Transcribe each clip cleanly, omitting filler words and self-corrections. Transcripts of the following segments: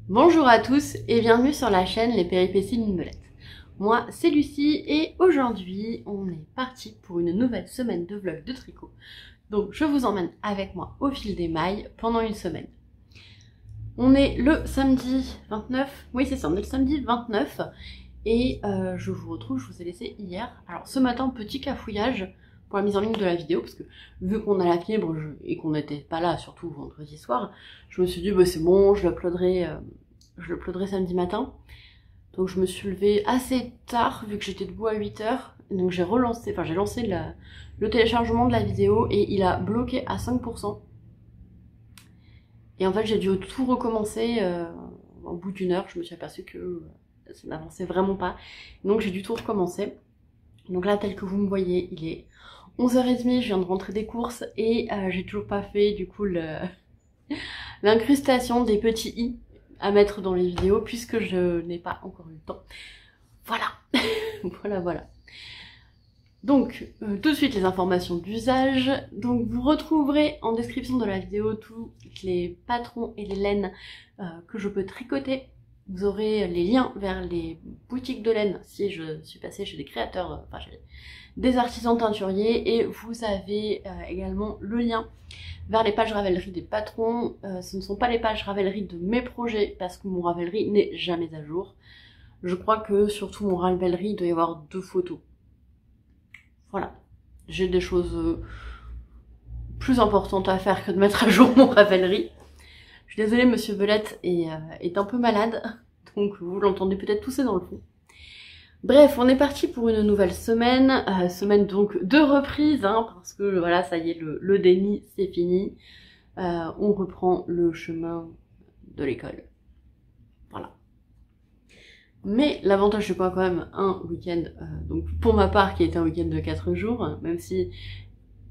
Bonjour à tous et bienvenue sur la chaîne Les Péripéties d'une Belette. Moi c'est Lucie et aujourd'hui on est parti pour une nouvelle semaine de vlog de tricot. Donc je vous emmène avec moi au fil des mailles pendant une semaine. On est le samedi 29, oui c'est ça, on est le samedi 29 et je vous retrouve, je vous ai laissé hier. Alors ce matin petit cafouillage pour la mise en ligne de la vidéo parce que vu qu'on a la fibre et qu'on n'était pas là, surtout vendredi soir, je me suis dit bah c'est bon, je l'uploaderai samedi matin. Donc je me suis levée assez tard vu que j'étais debout à 8h. Donc j'ai lancé le téléchargement de la vidéo et il a bloqué à 5%. Et en fait j'ai dû tout recommencer au bout d'une heure. Je me suis aperçue que ça n'avançait vraiment pas. Donc j'ai dû tout recommencer. Donc là tel que vous me voyez, il est 11h30, je viens de rentrer des courses et j'ai toujours pas fait du coup l'incrustation des petits i à mettre dans les vidéos puisque je n'ai pas encore eu le temps. Voilà. voilà. Donc tout de suite les informations d'usage. Donc vous retrouverez en description de la vidéo tous les patrons et les laines que je peux tricoter. Vous aurez les liens vers les boutiques de laine si je suis passée chez des créateurs, chez des artisans teinturiers, et vous avez également le lien vers les pages Ravelry des patrons. Ce ne sont pas les pages Ravelry de mes projets parce que mon Ravelry n'est jamais à jour. Je crois que surtout mon Ravelry il doit y avoir 2 photos. Voilà, j'ai des choses plus importantes à faire que de mettre à jour mon Ravelry. Je suis désolée, Monsieur Belette est un peu malade, donc vous l'entendez peut-être tousser dans le fond. Bref, on est parti pour une nouvelle semaine, semaine donc de reprise, hein, parce que voilà, ça y est, le déni, c'est fini. On reprend le chemin de l'école. Voilà. Mais l'avantage, c'est quoi quand même un week-end, donc pour ma part, qui a été un week-end de 4 jours, même si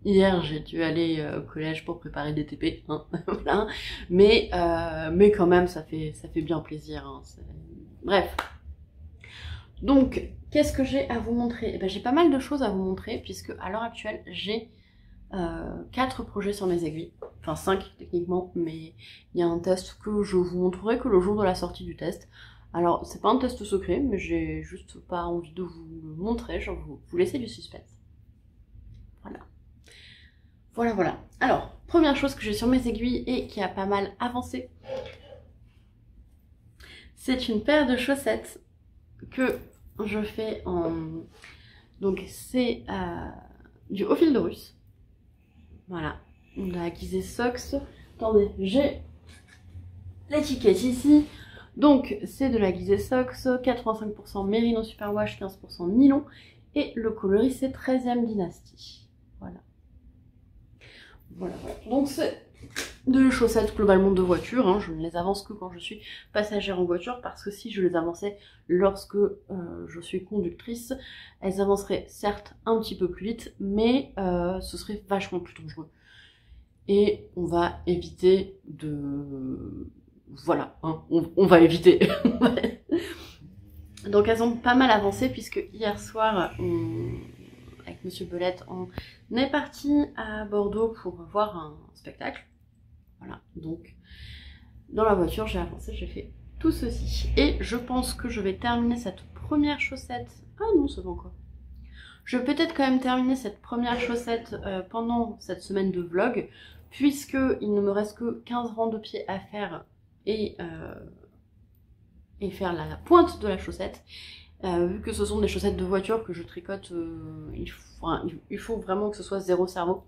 hier j'ai dû aller au collège pour préparer des TP, hein, voilà. Mais quand même, ça fait bien plaisir. Hein, bref. Donc, qu'est-ce que j'ai à vous montrer? Eh ben, j'ai pas mal de choses à vous montrer, puisque à l'heure actuelle, j'ai 4 projets sur mes aiguilles. Enfin 5 techniquement, mais il y a un test que je vous montrerai que le jour de la sortie du test. Alors, c'est pas un test secret, mais j'ai juste pas envie de vous le montrer, genre vous laisser du suspense. Voilà. Alors, première chose que j'ai sur mes aiguilles et qui a pas mal avancé, c'est une paire de chaussettes que je fais en... Donc c'est du haut fil de russe. Voilà, de la Gizeh Socks. Attendez, j'ai l'étiquette ici. Donc c'est de la Gizeh Socks, 85% Merino Superwash, 15% nylon. Et le coloris c'est 13e dynastie. Voilà. Donc c'est de chaussettes globalement de voiture, hein. Je ne les avance que quand je suis passagère en voiture, parce que si je les avançais lorsque je suis conductrice, elles avanceraient certes un petit peu plus vite, mais ce serait vachement plus dangereux. Et on va éviter de... Voilà, hein, on va éviter. Donc elles ont pas mal avancé, puisque hier soir, avec Monsieur Belette, on est parti à Bordeaux pour voir un spectacle. Voilà, donc dans la voiture j'ai avancé, j'ai fait tout ceci. Et je pense que je vais terminer cette première chaussette. Ah non, c'est pas encore. Je vais peut-être quand même terminer cette première chaussette pendant cette semaine de vlog, puisque il ne me reste que 15 rangs de pied à faire et faire la pointe de la chaussette. Vu que ce sont des chaussettes de voiture que je tricote, il faut vraiment que ce soit zéro cerveau.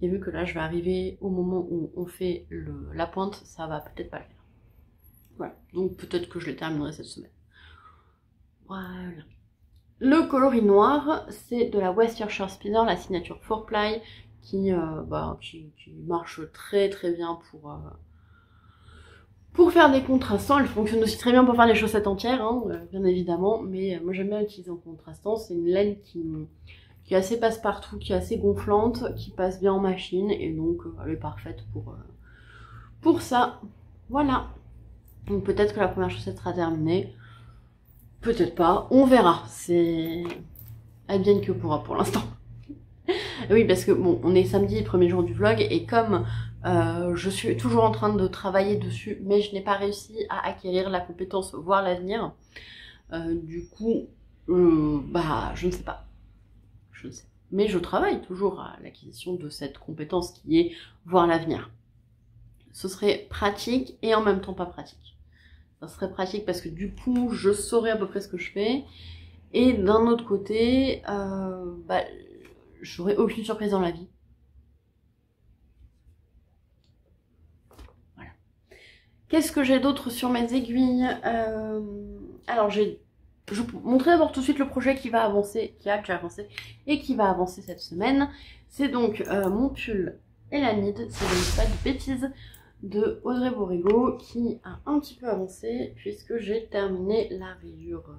Et vu que là je vais arriver au moment où on fait la pointe, ça va peut-être pas le faire. Voilà, donc peut-être que je les terminerai cette semaine. Voilà. Le coloris noir, c'est de la West Yorkshire Spinner, la signature 4-ply, qui marche très bien pour faire des contrastants. Elle fonctionne aussi très bien pour faire des chaussettes entières, hein, bien évidemment, mais moi j'aime bien l'utiliser en contrastant. C'est une laine qui est assez passe-partout, qui est assez gonflante, qui passe bien en machine, et donc elle est parfaite pour ça. Voilà. Donc peut-être que la première chaussette sera terminée, peut-être pas, on verra. C'est advienne que pourra pour l'instant. Oui, parce que bon, on est samedi, premier jour du vlog, et comme Je suis toujours en train de travailler dessus, mais je n'ai pas réussi à acquérir la compétence voir l'avenir. Du coup, bah, je ne sais pas. Je ne sais. Mais je travaille toujours à l'acquisition de cette compétence qui est voir l'avenir. Ce serait pratique et en même temps pas pratique. Ça serait pratique parce que du coup, je saurais à peu près ce que je fais. Et d'un autre côté, bah, j'aurais aucune surprise dans la vie. Voilà. Qu'est-ce que j'ai d'autre sur mes aiguilles? Alors, je vous montrer d'abord tout de suite le projet qui va avancer, qui a déjà avancé et qui va avancer cette semaine. C'est donc mon pull Elanide, si je ne dis pas de bêtises, de Audrey Borrego, qui a un petit peu avancé puisque j'ai terminé la rayure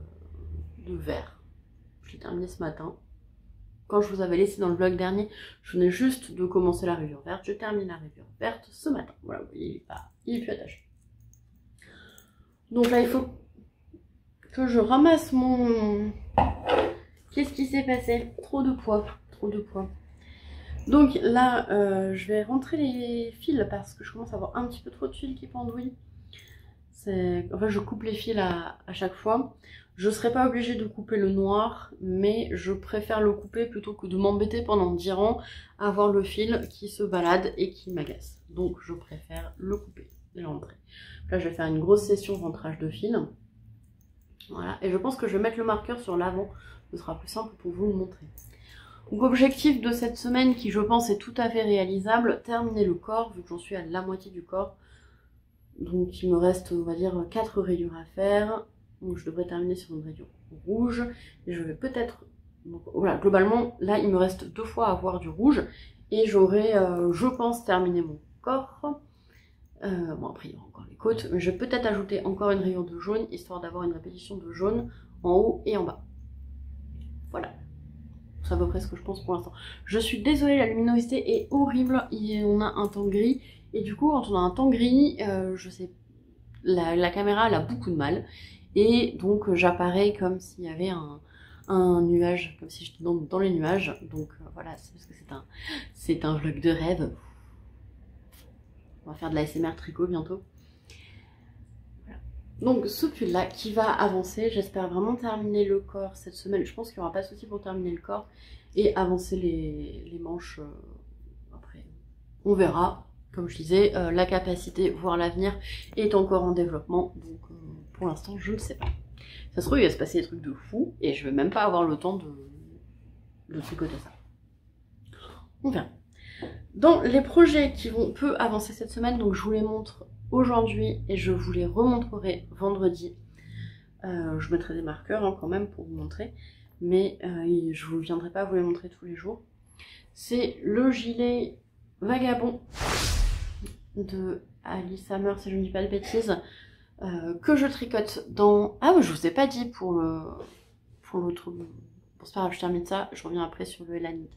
de vert. Je l'ai terminé ce matin. Quand je vous avais laissé dans le vlog dernier, je venais juste de commencer la rayure verte. Je termine la rayure verte ce matin. Voilà, vous voyez, il est plus attaché. Donc là, il faut que je ramasse mon... Qu'est-ce qui s'est passé? Trop de poids, trop de poids. Donc là, je vais rentrer les fils parce que je commence à avoir un petit peu trop de fils qui pendouillent. En fait, je coupe les fils à chaque fois. Je ne serais pas obligée de couper le noir, mais je préfère le couper plutôt que de m'embêter pendant 10 ans à avoir le fil qui se balade et qui m'agace. Donc je préfère le couper et le rentrer. Là, je vais faire une grosse session rentrage de fil. Voilà, et je pense que je vais mettre le marqueur sur l'avant. Ce sera plus simple pour vous le montrer. Donc objectif de cette semaine qui je pense est tout à fait réalisable, terminer le corps, vu que j'en suis à la moitié du corps. Donc il me reste, on va dire, 4 rayures à faire. Donc je devrais terminer sur une rayure rouge. Et je vais peut-être... Voilà, globalement, là il me reste 2 fois à avoir du rouge. Et j'aurai, je pense, terminé mon corps. Bon après il y aura encore les côtes. Mais je vais peut-être ajouter encore une rayure de jaune, histoire d'avoir une répétition de jaune en haut et en bas. Voilà. C'est à peu près ce que je pense pour l'instant. Je suis désolée, la luminosité est horrible. On a un temps gris. Et du coup, quand on a un temps gris, je sais, la caméra elle a beaucoup de mal. Et donc j'apparais comme s'il y avait un nuage, comme si j'étais dans les nuages. Donc voilà, c'est parce que c'est un vlog de rêve. On va faire de la ASMR tricot bientôt. Voilà. Donc ce pull là qui va avancer, j'espère vraiment terminer le corps cette semaine. Je pense qu'il n'y aura pas de souci pour terminer le corps et avancer les manches après. On verra. Comme je disais, la capacité, voire l'avenir, est encore en développement. Donc pour l'instant, je ne sais pas. Ça se trouve, il va se passer des trucs de fou et je vais même pas avoir le temps de tricoter ça. On verra. Dans les projets qui vont peu avancer cette semaine, donc je vous les montre aujourd'hui et je vous les remontrerai vendredi. Je mettrai des marqueurs hein, quand même pour vous montrer, mais je ne viendrai pas vous les montrer tous les jours. C'est le gilet vagabond de Alice Hammer, si je ne dis pas de bêtises, que je tricote dans... Ah oui, je vous ai pas dit pour l'autre... Bon, c'est pas grave, je termine ça, je reviens après sur le Elanide.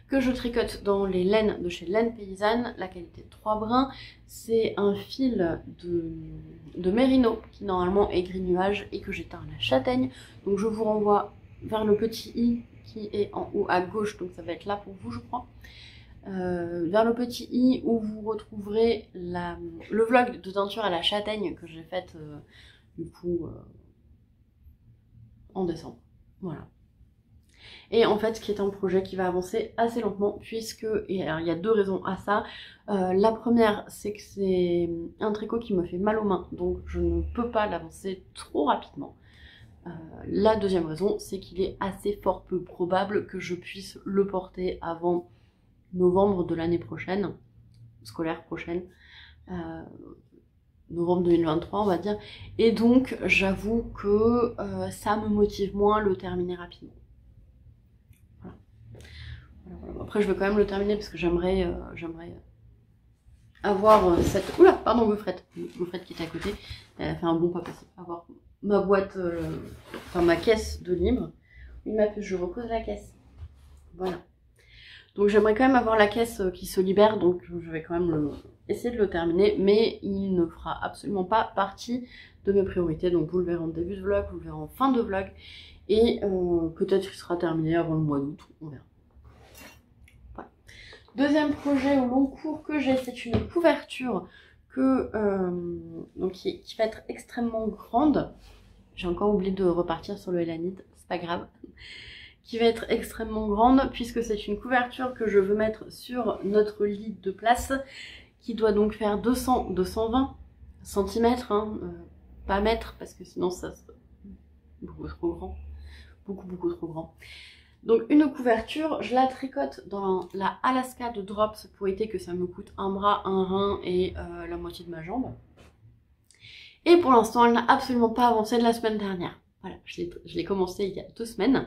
Que je tricote dans les laines de chez Laine Paysanne, la qualité de 3 brins. C'est un fil de mérino qui normalement est gris nuage et que j'ai teint à la châtaigne. Donc je vous renvoie vers le petit i qui est en haut à gauche, donc ça va être là pour vous je crois. Vers le petit i où vous retrouverez le vlog de teinture à la châtaigne que j'ai fait du coup en décembre. Voilà. Et en fait, ce qui est un projet qui va avancer assez lentement puisque, et alors il y a 2 raisons à ça. La première, c'est que c'est un tricot qui me fait mal aux mains, donc je ne peux pas l'avancer trop rapidement. La deuxième raison, c'est qu'il est assez fort peu probable que je puisse le porter avant novembre de l'année prochaine, scolaire prochaine, novembre 2023 on va dire, et donc j'avoue que ça me motive moins le terminer rapidement. Voilà. Voilà. Après je veux quand même le terminer parce que j'aimerais avoir cette... Oula, pardon, Gaufrette qui était à côté, elle a fait un bon pas possible, avoir ma boîte, enfin ma caisse de livres. Oui ma puce, je repose la caisse, voilà. Donc j'aimerais quand même avoir la caisse qui se libère, donc je vais quand même essayer de le terminer, mais il ne fera absolument pas partie de mes priorités, donc vous le verrez en début de vlog, vous le verrez en fin de vlog, et peut-être qu'il sera terminé avant le mois d'août, on verra. Voilà. Deuxième projet au long cours que j'ai, c'est une couverture que, donc qui va être extrêmement grande. J'ai encore oublié de repartir sur le Elanite, c'est pas grave. Qui va être extrêmement grande puisque c'est une couverture que je veux mettre sur notre lit de place qui doit donc faire 200-220 cm, hein, pas mètres parce que sinon ça serait beaucoup trop grand, beaucoup trop grand. Donc une couverture, je la tricote dans la Alaska de Drops pour éviter que ça me coûte un bras, un rein et la moitié de ma jambe. Et pour l'instant elle n'a absolument pas avancé de la semaine dernière. Voilà, je l'ai commencé il y a 2 semaines.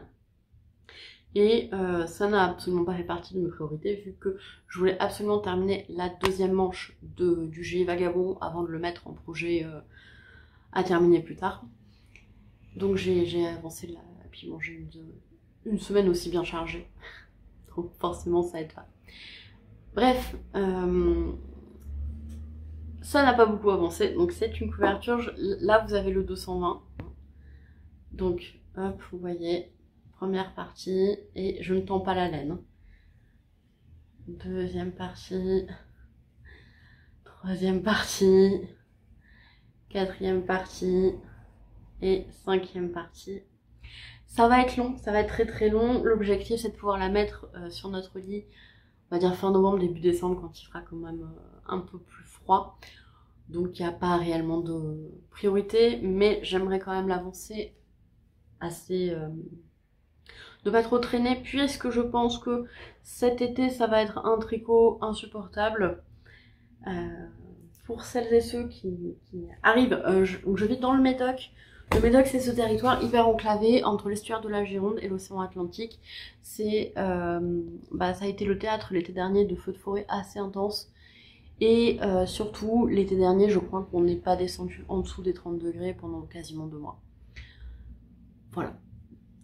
Et ça n'a absolument pas fait partie de mes priorités vu que je voulais absolument terminer la deuxième manche du gilet vagabond avant de le mettre en projet à terminer plus tard. Donc j'ai avancé là, et puis bon, j'ai une semaine aussi bien chargée. Donc forcément ça aide pas. Bref, ça n'a pas beaucoup avancé, donc c'est une couverture. Là vous avez le 220. Donc hop, vous voyez. Première partie, et je ne tends pas la laine. Deuxième partie, troisième partie, quatrième partie et cinquième partie. Ça va être long, ça va être très long. L'objectif c'est de pouvoir la mettre sur notre lit, on va dire fin novembre, début décembre, quand il fera quand même un peu plus froid. Donc il n'y a pas réellement de priorité, mais j'aimerais quand même l'avancer assez... de pas trop traîner, puisque je pense que cet été ça va être un tricot insupportable pour celles et ceux qui arrivent. Je vis dans le Médoc. Le Médoc c'est ce territoire hyper enclavé entre l'estuaire de la Gironde et l'océan Atlantique. C'est ça a été le théâtre l'été dernier de feux de forêt assez intenses. Et surtout l'été dernier je crois qu'on n'est pas descendu en dessous des 30 degrés pendant quasiment 2 mois. Voilà.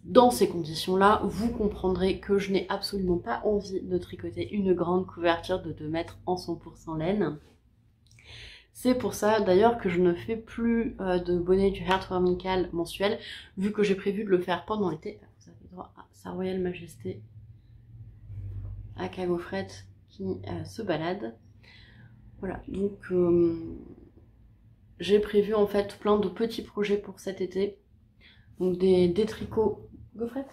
Dans ces conditions-là, vous comprendrez que je n'ai absolument pas envie de tricoter une grande couverture de 2 mètres en 100% laine. C'est pour ça d'ailleurs que je ne fais plus de bonnet du Heartworm amical mensuel, vu que j'ai prévu de le faire pendant l'été. Vous avez droit à Sa Royale Majesté à Cagofrette qui se balade. Voilà, donc j'ai prévu en fait plein de petits projets pour cet été. Donc des tricots gaufrettes,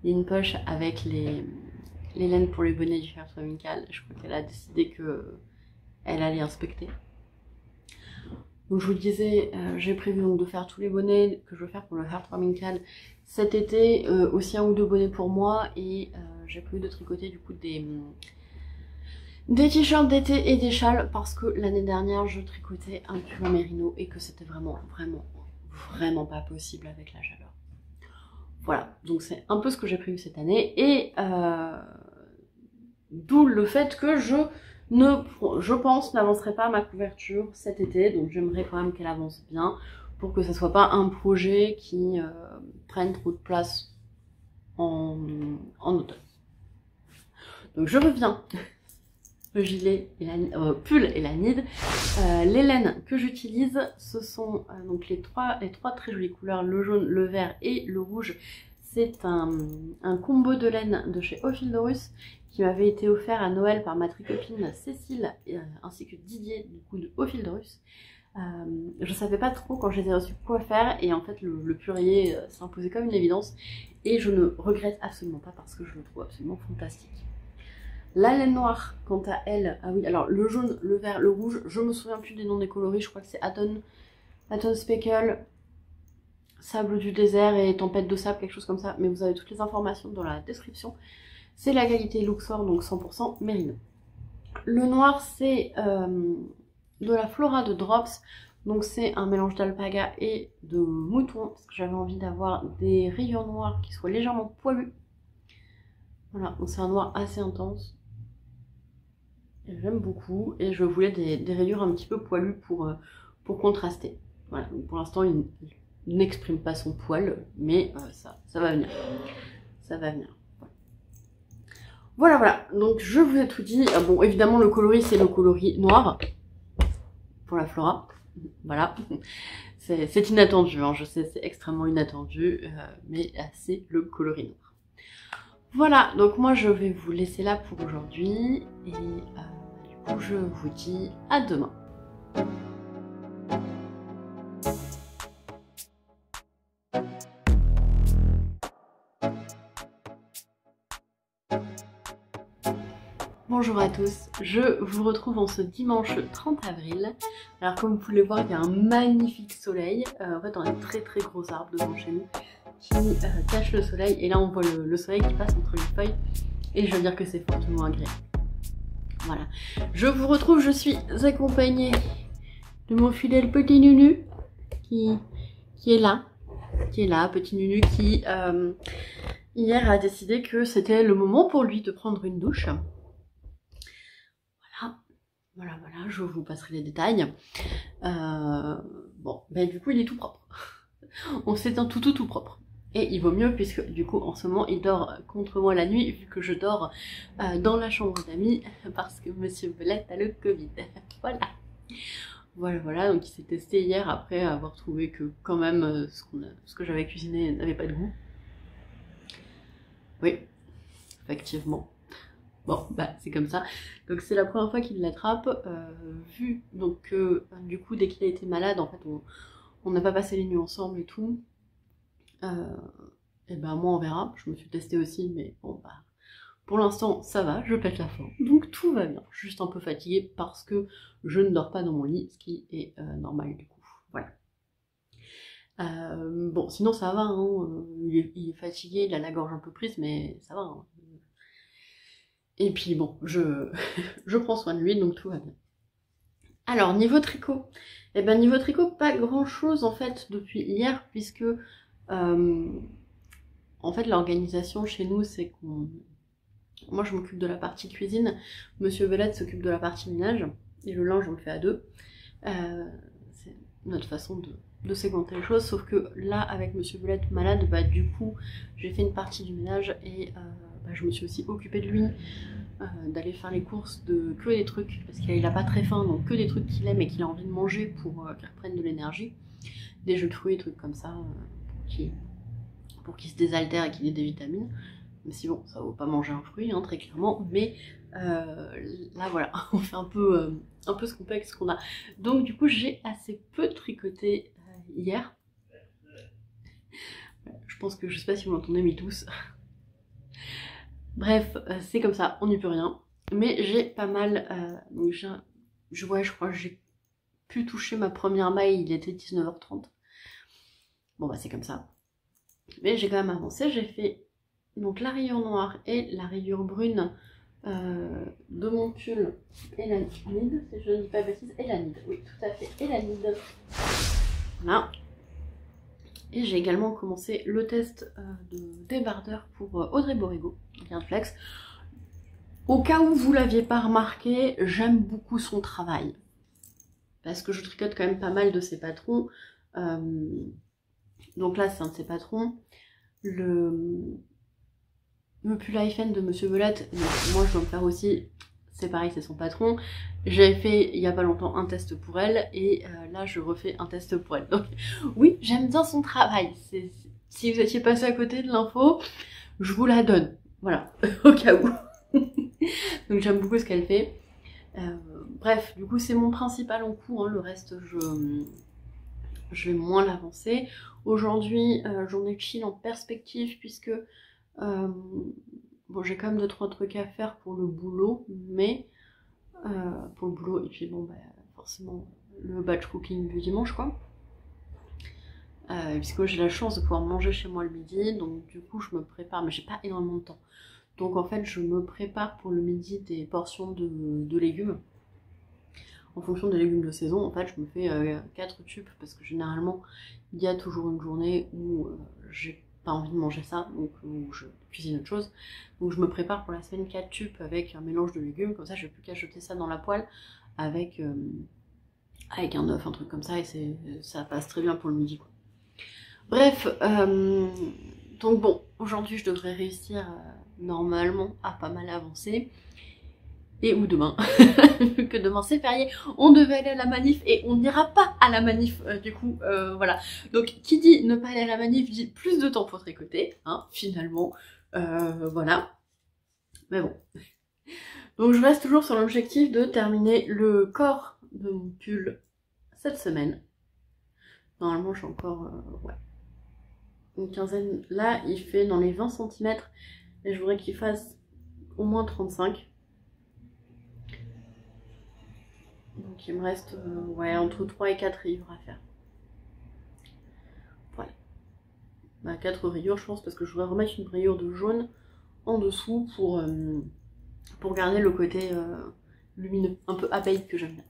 une poche avec les laines pour les bonnets du Heartworm amical. Je crois qu'elle a décidé que elle allait inspecter. Donc je vous le disais, j'ai prévu donc de faire tous les bonnets que je veux faire pour le Heartworm amical cet été, aussi 1 ou 2 bonnets pour moi, et j'ai prévu de tricoter du coup des t-shirts d'été et des châles parce que l'année dernière je tricotais un pull en mérino et que c'était vraiment pas possible avec la chaleur. Voilà, donc c'est un peu ce que j'ai prévu cette année, et d'où le fait que je pense n'avancerai pas ma couverture cet été, donc j'aimerais quand même qu'elle avance bien pour que ça soit pas un projet qui prenne trop de place en automne. Donc je reviens. Le gilet, et pull et la nid. Les laines que j'utilise, ce sont donc les trois très jolies couleurs, le jaune, le vert et le rouge. C'est un combo de laine de chez Ophildorus qui m'avait été offert à Noël par ma tricopine Cécile ainsi que Didier du coup de Ophildorus. Je savais pas trop quand je les ai reçus quoi faire, et en fait le purier s'imposait comme une évidence et je ne regrette absolument pas parce que je le trouve absolument fantastique. La laine noire, quant à elle, ah oui, alors le jaune, le vert, le rouge, je me souviens plus des noms des coloris, je crois que c'est Aton Speckle, Sable du désert et Tempête de sable, quelque chose comme ça, mais vous avez toutes les informations dans la description. C'est la qualité Luxor, donc 100% mérino. Le noir, c'est de la Flora de Drops, donc c'est un mélange d'alpaga et de mouton, parce que j'avais envie d'avoir des rayures noirs qui soient légèrement poilus. Voilà, donc c'est un noir assez intense. J'aime beaucoup, et je voulais des rayures un petit peu poilues pour contraster. Voilà, donc pour l'instant il n'exprime pas son poil, mais ça va venir. Ça va venir. Voilà, donc je vous ai tout dit. Bon, évidemment le coloris c'est le coloris noir pour la Flora. Voilà, c'est inattendu, hein, je sais, c'est extrêmement inattendu, mais c'est le coloris noir. Voilà, donc moi je vais vous laisser là pour aujourd'hui, et du coup je vous dis à demain. Bonjour à tous, je vous retrouve en ce dimanche 30 avril. Alors comme vous pouvez le voir, il y a un magnifique soleil. En fait, on a un très gros arbre devant chez nous qui cache le soleil. Et là, on voit le soleil qui passe entre les feuilles. Et je veux dire que c'est fortement agréable. Voilà. Je vous retrouve, je suis accompagnée de mon fidèle petit Nunu qui est là. Petit Nunu qui hier a décidé que c'était le moment pour lui de prendre une douche. Voilà, je vous passerai les détails. Bon, ben du coup, il est tout propre. On s'éteint tout propre. Et il vaut mieux puisque du coup, en ce moment, il dort contre moi la nuit, vu que je dors dans la chambre d'amis, parce que Monsieur Belette a le Covid. Voilà, donc il s'est testé hier après avoir trouvé que quand même ce que j'avais cuisiné n'avait pas de goût. Oui, effectivement. Bon, bah c'est comme ça. Donc c'est la première fois qu'il l'attrape, vu donc que du coup dès qu'il a été malade, en fait on n'a pas passé les nuits ensemble et tout. Et ben moi on verra, je me suis testée aussi, mais bon bah pour l'instant ça va, je pète la forme. Donc tout va bien, juste un peu fatiguée parce que je ne dors pas dans mon lit, ce qui est normal du coup. Voilà. Bon sinon ça va, hein, il est fatigué, il a la gorge un peu prise, mais ça va. Hein. Et puis bon, je prends soin de lui, donc tout va bien. Alors, niveau tricot, eh ben niveau tricot, pas grand chose en fait depuis hier, puisque en fait l'organisation chez nous, c'est qu'on... Moi je m'occupe de la partie cuisine, Monsieur Belette s'occupe de la partie ménage, et le linge on le fait à deux. C'est notre façon de segmenter les choses, sauf que là, avec Monsieur Belette malade, bah du coup, j'ai fait une partie du ménage, et je me suis aussi occupée de lui, d'aller faire les courses de que des trucs, parce qu'il a pas très faim, donc que des trucs qu'il aime et qu'il a envie de manger pour qu'il reprenne de l'énergie. Des jus de fruits, des trucs comme ça, pour qu'il se désaltère et qu'il ait des vitamines. Mais si bon, ça vaut pas manger un fruit, hein, très clairement, mais là voilà, on fait un peu ce qu'on peut avec ce qu'on a. Donc du coup, j'ai assez peu tricoté hier. Je pense que, je sais pas si vous l'entendez, mais tous. Bref, c'est comme ça, on n'y peut rien. Mais j'ai pas mal... donc je crois que j'ai pu toucher ma première maille, il était 19h30. Bon bah c'est comme ça. Mais j'ai quand même avancé, j'ai fait donc la rayure noire et la rayure brune de mon pull et la nide, si je ne dis pas bêtise, et la nide, oui tout à fait, et la nide. Voilà. Et j'ai également commencé le test de débardeur pour Audrey Borrego, Bien Flex. Au cas où vous l'aviez pas remarqué, j'aime beaucoup son travail. Parce que je tricote quand même pas mal de ses patrons. Donc là, c'est un de ses patrons. Le pull Hyphen de Monsieur Belette, moi je dois me faire aussi. C'est pareil, c'est son patron. J'avais fait il y a pas longtemps un test pour elle, et là je refais un test pour elle. Donc oui, j'aime bien son travail. Si vous étiez passé à côté de l'info, je vous la donne. Voilà, au cas où. Donc j'aime beaucoup ce qu'elle fait. Bref, du coup c'est mon principal en cours, hein. Le reste je vais moins l'avancer. Aujourd'hui j'en ai chill en perspective, puisque bon, j'ai quand même 2-3 trucs à faire pour le boulot, mais pour le boulot, et puis bon, bah, forcément le batch cooking du dimanche, quoi. Puisque j'ai la chance de pouvoir manger chez moi le midi, donc du coup je me prépare, mais j'ai pas énormément de temps. Donc en fait je me prépare pour le midi des portions de légumes. En fonction des légumes de saison, en fait je me fais 4 tubes, parce que généralement il y a toujours une journée où j'ai pas envie de manger ça, donc où je cuisine autre chose. Donc je me prépare pour la semaine 4 tubes avec un mélange de légumes, comme ça je n'ai plus qu'à jeter ça dans la poêle avec un œuf, un truc comme ça, et ça passe très bien pour le midi, quoi. Bref, donc bon, aujourd'hui je devrais réussir normalement à pas mal avancer. et ou demain, vu que demain c'est férié, on devait aller à la manif et on n'ira pas à la manif, du coup, voilà. Donc qui dit ne pas aller à la manif dit plus de temps pour tricoter, hein, finalement, voilà. Mais bon. Donc je reste toujours sur l'objectif de terminer le corps de mon pull cette semaine. Normalement je suis encore, ouais, une quinzaine, là il fait dans les 20 cm et je voudrais qu'il fasse au moins 35. Donc il me reste ouais, entre 3 et 4 rayures à faire. Voilà. Bah, 4 rayures je pense parce que je voudrais remettre une rayure de jaune en dessous pour garder le côté lumineux, un peu abeille que j'aime bien.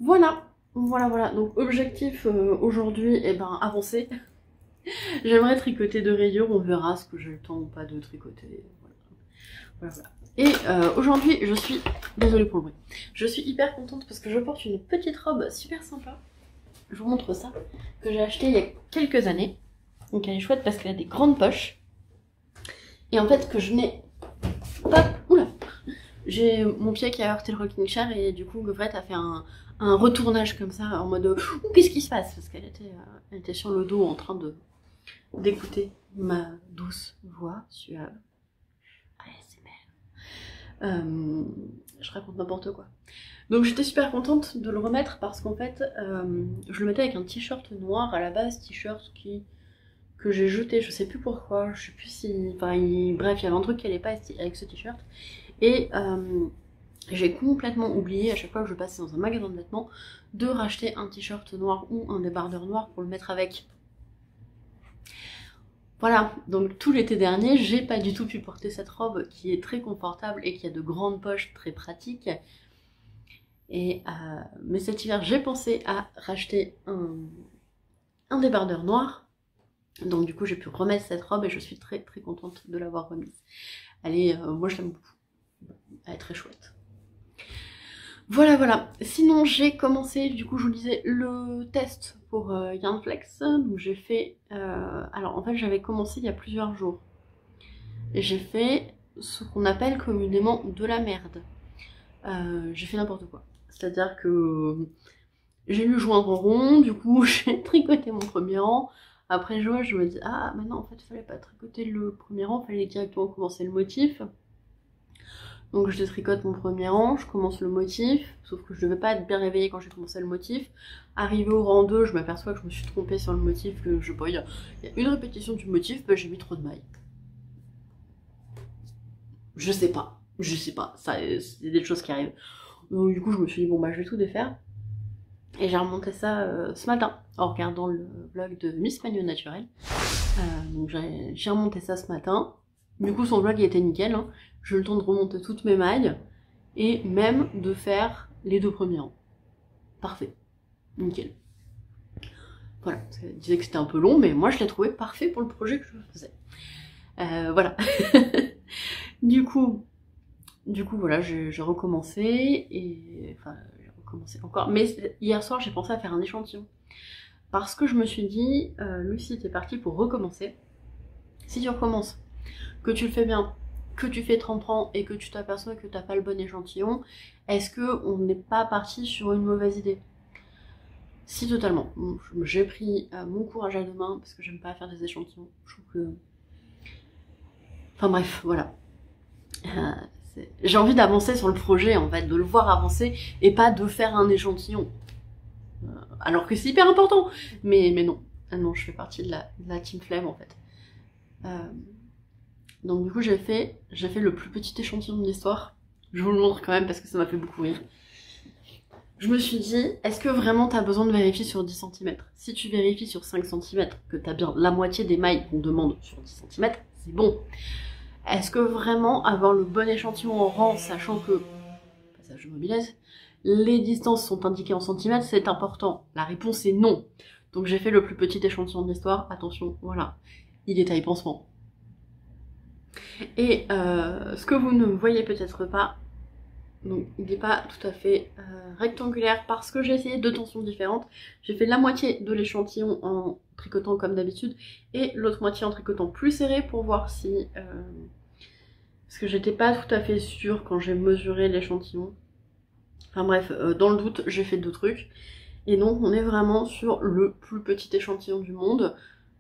Voilà, voilà, voilà. Donc objectif aujourd'hui, eh ben avancer. J'aimerais tricoter 2 rayures, on verra ce que j'ai le temps ou pas de tricoter. Voilà, voilà, voilà. Et aujourd'hui, je suis, désolée pour le bruit, je suis hyper contente parce que je porte une petite robe super sympa. Je vous montre ça, que j'ai acheté il y a quelques années. Donc elle est chouette parce qu'elle a des grandes poches. Et en fait que je n'ai pas... Oula! J'ai mon pied qui a heurté le rocking chair et du coup Gevrette a fait un retournage comme ça en mode qu'est-ce qui se passe? Parce qu'elle était sur le dos en train d'écouter ma douce voix suave. Je raconte n'importe quoi. Donc j'étais super contente de le remettre parce qu'en fait je le mettais avec un t-shirt noir à la base, t-shirt que j'ai jeté, je sais plus pourquoi, je sais plus si... Enfin bref, il y avait un truc qui allait pas avec ce t-shirt. Et j'ai complètement oublié à chaque fois que je passais dans un magasin de vêtements de racheter un t-shirt noir ou un débardeur noir pour le mettre avec. Voilà, donc tout l'été dernier, j'ai pas du tout pu porter cette robe qui est très confortable et qui a de grandes poches très pratiques. Et mais cet hiver, j'ai pensé à racheter un débardeur noir. Donc du coup, j'ai pu remettre cette robe et je suis très très contente de l'avoir remise. Elle est, moi je l'aime beaucoup. Elle est très chouette. Voilà, voilà. Sinon, j'ai commencé, du coup, je vous disais, le test pour Yarnflex. Donc j'ai fait... alors, en fait, j'avais commencé il y a plusieurs jours. Et j'ai fait ce qu'on appelle communément de la merde. J'ai fait n'importe quoi. C'est-à-dire que j'ai lu joindre en rond, du coup, j'ai tricoté mon premier rang. Après, je me dis, ah, maintenant, en fait, il fallait pas tricoter le premier rang, il fallait directement commencer le motif. Donc je détricote mon premier rang, je commence le motif, sauf que je devais pas être bien réveillée quand j'ai commencé le motif. Arrivé au rang 2, je m'aperçois que je me suis trompée sur le motif, que je sais pas, il y a une répétition du motif, bah, j'ai mis trop de mailles. Je sais pas, ça, c'est des choses qui arrivent. Donc du coup je me suis dit, bon bah je vais tout défaire. Et j'ai remonté ça ce matin, en regardant le vlog de Miss Magno Naturel. Donc j'ai remonté ça ce matin. Du coup son vlog il était nickel, hein. J'ai eu le temps de remonter toutes mes mailles et même de faire les 2 premiers rangs. Parfait. Nickel. Voilà, ça disait que c'était un peu long, mais moi je l'ai trouvé parfait pour le projet que je faisais. Voilà. Du coup voilà, j'ai recommencé et... Enfin, j'ai recommencé encore. Mais hier soir j'ai pensé à faire un échantillon. Parce que je me suis dit, Lucie, t'es partie pour recommencer. Si tu recommences, que tu le fais bien, que tu fais 30 rangs et que tu t'aperçois que t'as pas le bon échantillon, est-ce que on n'est pas parti sur une mauvaise idée? Si, totalement. J'ai pris mon courage à deux mains parce que j'aime pas faire des échantillons. Je trouve que... Enfin bref, voilà. J'ai envie d'avancer sur le projet, en fait, de le voir avancer et pas de faire un échantillon. Alors que c'est hyper important, mais non. Ah non, je fais partie de la team flemme, en fait. Donc du coup j'ai fait le plus petit échantillon de l'histoire. Je vous le montre quand même parce que ça m'a fait beaucoup rire. Je me suis dit, est-ce que vraiment t'as besoin de vérifier sur 10 cm? Si tu vérifies sur 5 cm, que t'as bien la moitié des mailles qu'on demande sur 10 cm, c'est bon. Est-ce que vraiment avoir le bon échantillon en rang, sachant que, passage de mobilèse, les distances sont indiquées en centimètres, c'est important? La réponse est non. Donc j'ai fait le plus petit échantillon de l'histoire, attention, voilà, il est taille pansement. Et ce que vous ne voyez peut-être pas, donc il n'est pas tout à fait rectangulaire parce que j'ai essayé 2 tensions différentes. J'ai fait la moitié de l'échantillon en tricotant comme d'habitude et l'autre moitié en tricotant plus serré pour voir si parce que j'étais pas tout à fait sûre quand j'ai mesuré l'échantillon. Enfin bref, dans le doute, j'ai fait 2 trucs. Et donc on est vraiment sur le plus petit échantillon du monde.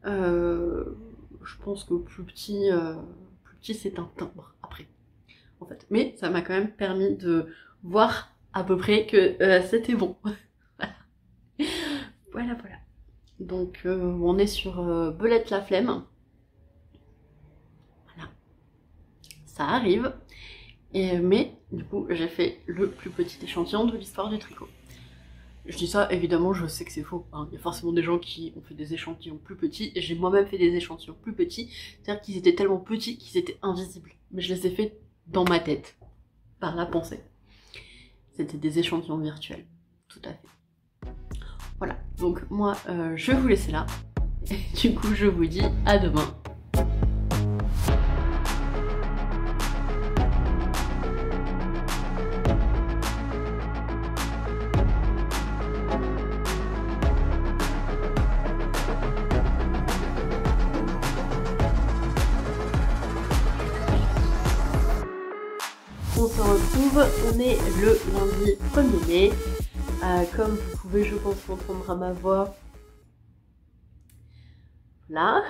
Je pense que plus petit c'est un timbre après, en fait. Mais ça m'a quand même permis de voir à peu près que c'était bon. Voilà, voilà. Donc on est sur Belette la flemme. Voilà. Ça arrive. Mais du coup j'ai fait le plus petit échantillon de l'histoire du tricot. Je dis ça, évidemment, je sais que c'est faux. Hein. Il y a forcément des gens qui ont fait des échantillons plus petits, et j'ai moi-même fait des échantillons plus petits, c'est-à-dire qu'ils étaient tellement petits qu'ils étaient invisibles. Mais je les ai fait dans ma tête, par la pensée. C'était des échantillons virtuels, tout à fait. Voilà, donc moi, je vais vous laisser là. Et du coup, je vous dis à demain. On se retrouve, on est le lundi 1er mai. Comme vous pouvez, je pense, entendre à ma voix. Là.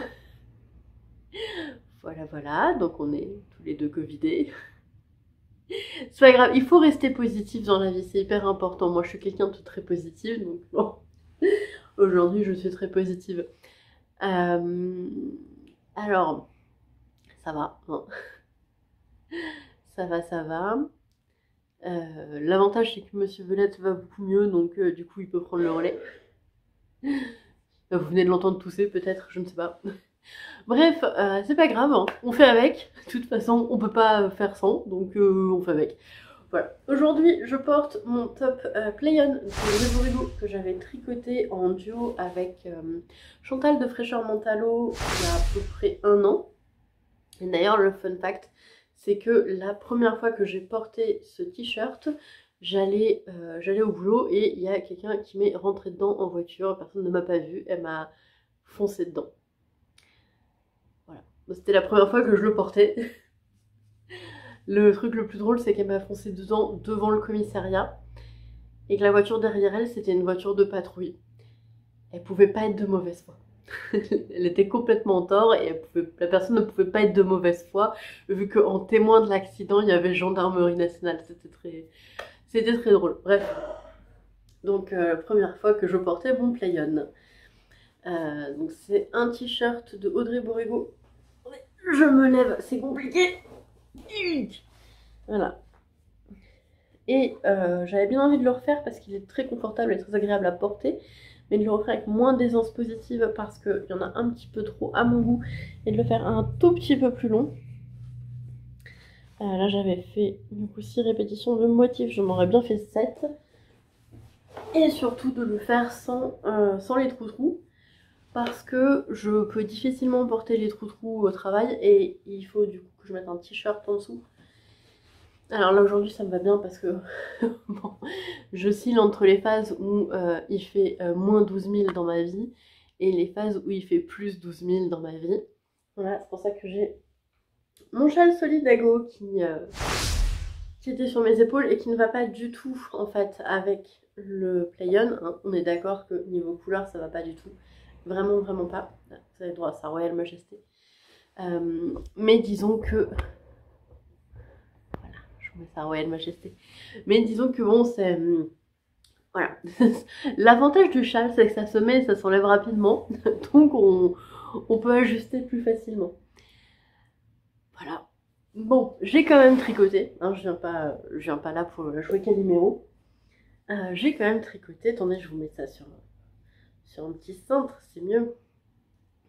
Voilà, voilà. Donc on est tous les deux covidés. C'est pas grave, il faut rester positif dans la vie, c'est hyper important. Moi, je suis quelqu'un de très positive, donc bon. Aujourd'hui, je suis très positive. Alors, ça va, hein. Ça va, ça va. L'avantage c'est que Monsieur Belette va beaucoup mieux, donc du coup il peut prendre le relais. Vous venez de l'entendre tousser peut-être, je ne sais pas. Bref, c'est pas grave, hein. On fait avec. De toute façon, on peut pas faire sans, donc on fait avec. Voilà. Aujourd'hui, je porte mon top Play-On de Reborigo que j'avais tricoté en duo avec Chantal de Fraîcheur Mentalo il y a à peu près 1 an. Et d'ailleurs, le fun fact, c'est que la première fois que j'ai porté ce t-shirt, j'allais au boulot et il y a quelqu'un qui m'est rentré dedans en voiture. Personne ne m'a pas vue, elle m'a foncé dedans. Voilà. C'était la première fois que je le portais. Le truc le plus drôle, c'est qu'elle m'a foncé dedans devant le commissariat et que la voiture derrière elle, c'était une voiture de patrouille. Elle pouvait pas être de mauvaise foi. Elle était complètement en tort et la personne ne pouvait pas être de mauvaise foi vu qu'en témoin de l'accident il y avait gendarmerie nationale. C'était très drôle. Bref, donc première fois que je portais mon Play-On. Donc c'est un t-shirt de Audrey Borrego. Je me lève, c'est compliqué. Voilà. Et j'avais bien envie de le refaire parce qu'il est très confortable et très agréable à porter, mais de le refaire avec moins d'aisance positive parce qu'il y en a un petit peu trop à mon goût, et de le faire un tout petit peu plus long. Là j'avais fait du coup 6 répétitions de motifs, je m'aurais bien fait 7. Et surtout de le faire sans les trous-trous, parce que je peux difficilement porter les trous-trous au travail et il faut du coup que je mette un t-shirt en dessous. Alors là aujourd'hui ça me va bien parce que bon, j'oscille entre les phases où il fait moins 12 000 dans ma vie et les phases où il fait plus 12 000 dans ma vie. Voilà, c'est pour ça que j'ai mon châle Solidago qui était sur mes épaules et qui ne va pas du tout en fait avec le Play-On. Hein. On est d'accord que niveau couleur ça va pas du tout. Vraiment, vraiment pas. Vous avez droit à sa Royale Majesté. Mais disons que... Voilà, je vous mets sa Royale Majesté. Mais disons que bon, c'est... Voilà. L'avantage du châle, c'est que ça se met et ça s'enlève rapidement. Donc on peut ajuster plus facilement. Voilà. Bon, j'ai quand même tricoté. Hein, je viens pas là pour jouer Calimero. J'ai quand même tricoté. Attendez, je vous mets ça sur un petit cintre, c'est mieux.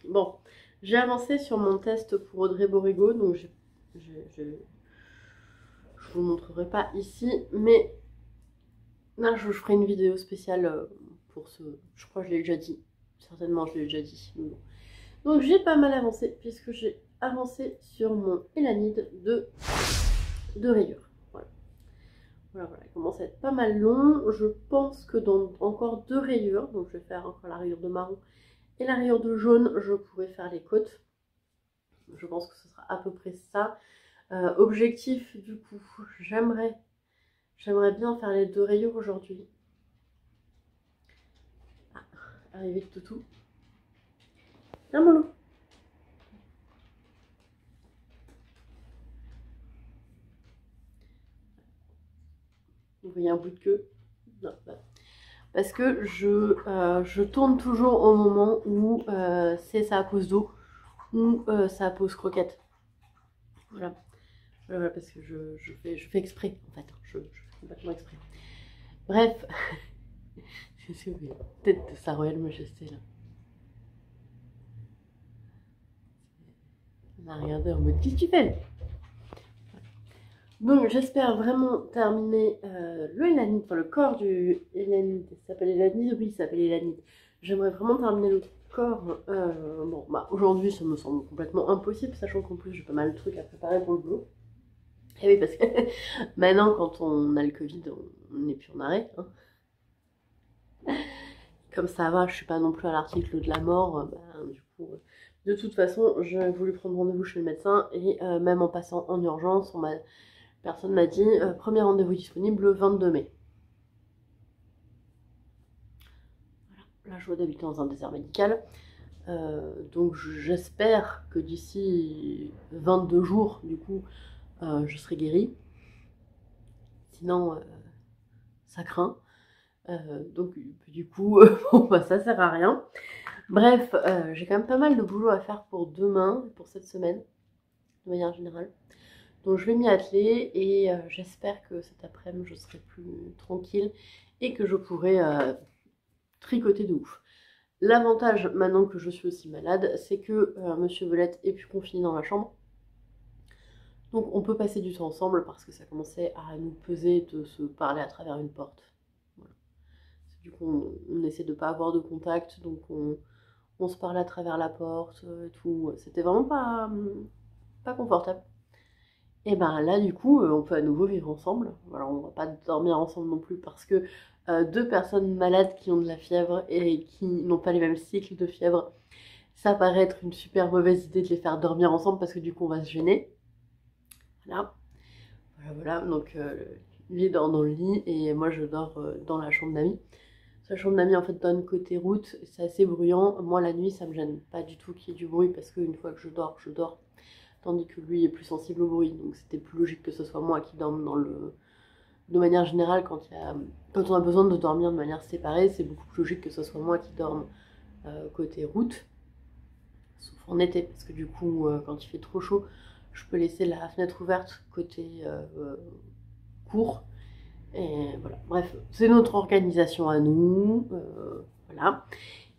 Bon, j'ai avancé sur mon test pour Audrey Borrego, donc je vous montrerai pas ici, mais là je ferai une vidéo spéciale pour ce... Je crois que je l'ai déjà dit, certainement je l'ai déjà dit. Bon. Donc j'ai pas mal avancé, puisque j'ai avancé sur mon Elanide de rayures. Voilà, il commence à être pas mal long. Je pense que dans encore 2 rayures, donc je vais faire encore la rayure de marron et la rayure de jaune, je pourrais faire les côtes. Je pense que ce sera à peu près ça. Objectif du coup, j'aimerais bien faire les 2 rayures aujourd'hui. Ah, arrivé de toutou. Viens mon loup. Vous voyez un bout de queue? Non, bah. Parce que je tourne toujours au moment où c'est ça pose d'eau ou ça pose croquette. Voilà. Voilà, parce que je fais exprès en fait. Je fais complètement exprès. Bref. C'est peut-être de sa royale majesté là. On a regardé en mode qu'est-ce que tu fais? Donc j'espère vraiment terminer le élanite, enfin le corps du élanite. Ça s'appelle élanite? Oui, ça s'appelle élanite. J'aimerais vraiment terminer le corps. Bon, bah aujourd'hui ça me semble complètement impossible, sachant qu'en plus j'ai pas mal de trucs à préparer pour le boulot. Et oui, parce que maintenant quand on a le Covid, on n'est plus en arrêt. Hein. Comme ça va, je suis pas non plus à l'article de la mort. Bah, du coup, de toute façon, j'ai voulu prendre rendez-vous chez le médecin et même en passant en urgence, personne m'a dit premier rendez-vous disponible le 22 mai. Voilà. Là, je vois d'habiter dans un désert médical. Donc j'espère que d'ici 22 jours, du coup, je serai guérie. Sinon, ça craint. Donc du coup, bon, bah, ça sert à rien. Bref, j'ai quand même pas mal de boulot à faire pour demain, pour cette semaine, de manière générale. Donc je vais m'y atteler et j'espère que cet après-midi je serai plus tranquille et que je pourrai tricoter de ouf. L'avantage maintenant que je suis aussi malade, c'est que Monsieur Belette est plus confiné dans la chambre. Donc on peut passer du temps ensemble parce que ça commençait à nous peser de se parler à travers une porte. Voilà. Du coup on essaie de ne pas avoir de contact, donc on se parle à travers la porte et tout. C'était vraiment pas confortable. Et ben là du coup on peut à nouveau vivre ensemble. Alors on va pas dormir ensemble non plus parce que 2 personnes malades qui ont de la fièvre et qui n'ont pas les mêmes cycles de fièvre, ça paraît être une super mauvaise idée de les faire dormir ensemble parce que du coup on va se gêner. Voilà. Donc lui dort dans le lit et moi je dors dans la chambre d'amis. Sa chambre d'amis en fait donne côté route, c'est assez bruyant. Moi la nuit ça me gêne pas du tout qu'il y ait du bruit parce qu'une fois que je dors. Tandis que lui est plus sensible au bruit, donc c'était plus logique que ce soit moi qui dorme dans le... De manière générale, quand on a besoin de dormir de manière séparée, c'est beaucoup plus logique que ce soit moi qui dorme côté route, sauf en été, parce que du coup, quand il fait trop chaud, je peux laisser la fenêtre ouverte côté cour, et voilà. Bref, c'est notre organisation à nous, voilà.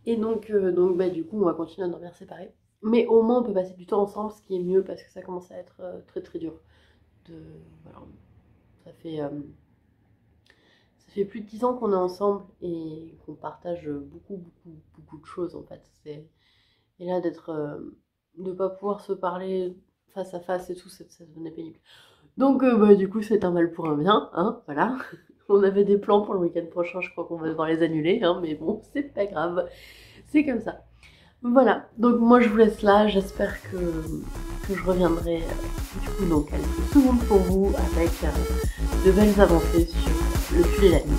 Et donc bah, du coup, on va continuer à dormir séparés. Mais au moins on peut passer du temps ensemble, ce qui est mieux parce que ça commence à être très très dur. Voilà. Ça fait plus de 10 ans qu'on est ensemble et qu'on partage beaucoup de choses en fait. Et là de ne pas pouvoir se parler face à face et tout, ça devenait pénible. Donc bah, du coup c'est un mal pour un bien, hein, voilà. On avait des plans pour le week-end prochain, je crois qu'on va devoir les annuler, hein, mais bon, c'est pas grave, c'est comme ça. Voilà, donc moi je vous laisse là, j'espère que je reviendrai du coup dans quelques secondes pour vous avec de belles avancées sur le pull et la nuit.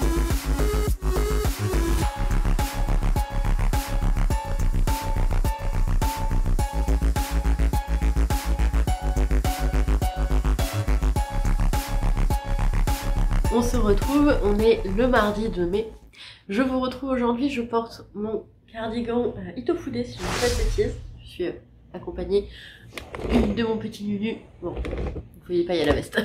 On se retrouve, on est le mardi 2 mai. Je vous retrouve aujourd'hui, je porte mon cardigan Itofude si je ne dis pas de bêtises. Je suis accompagnée de mon petit Nunu. Bon, vous voyez pas, il y a la veste.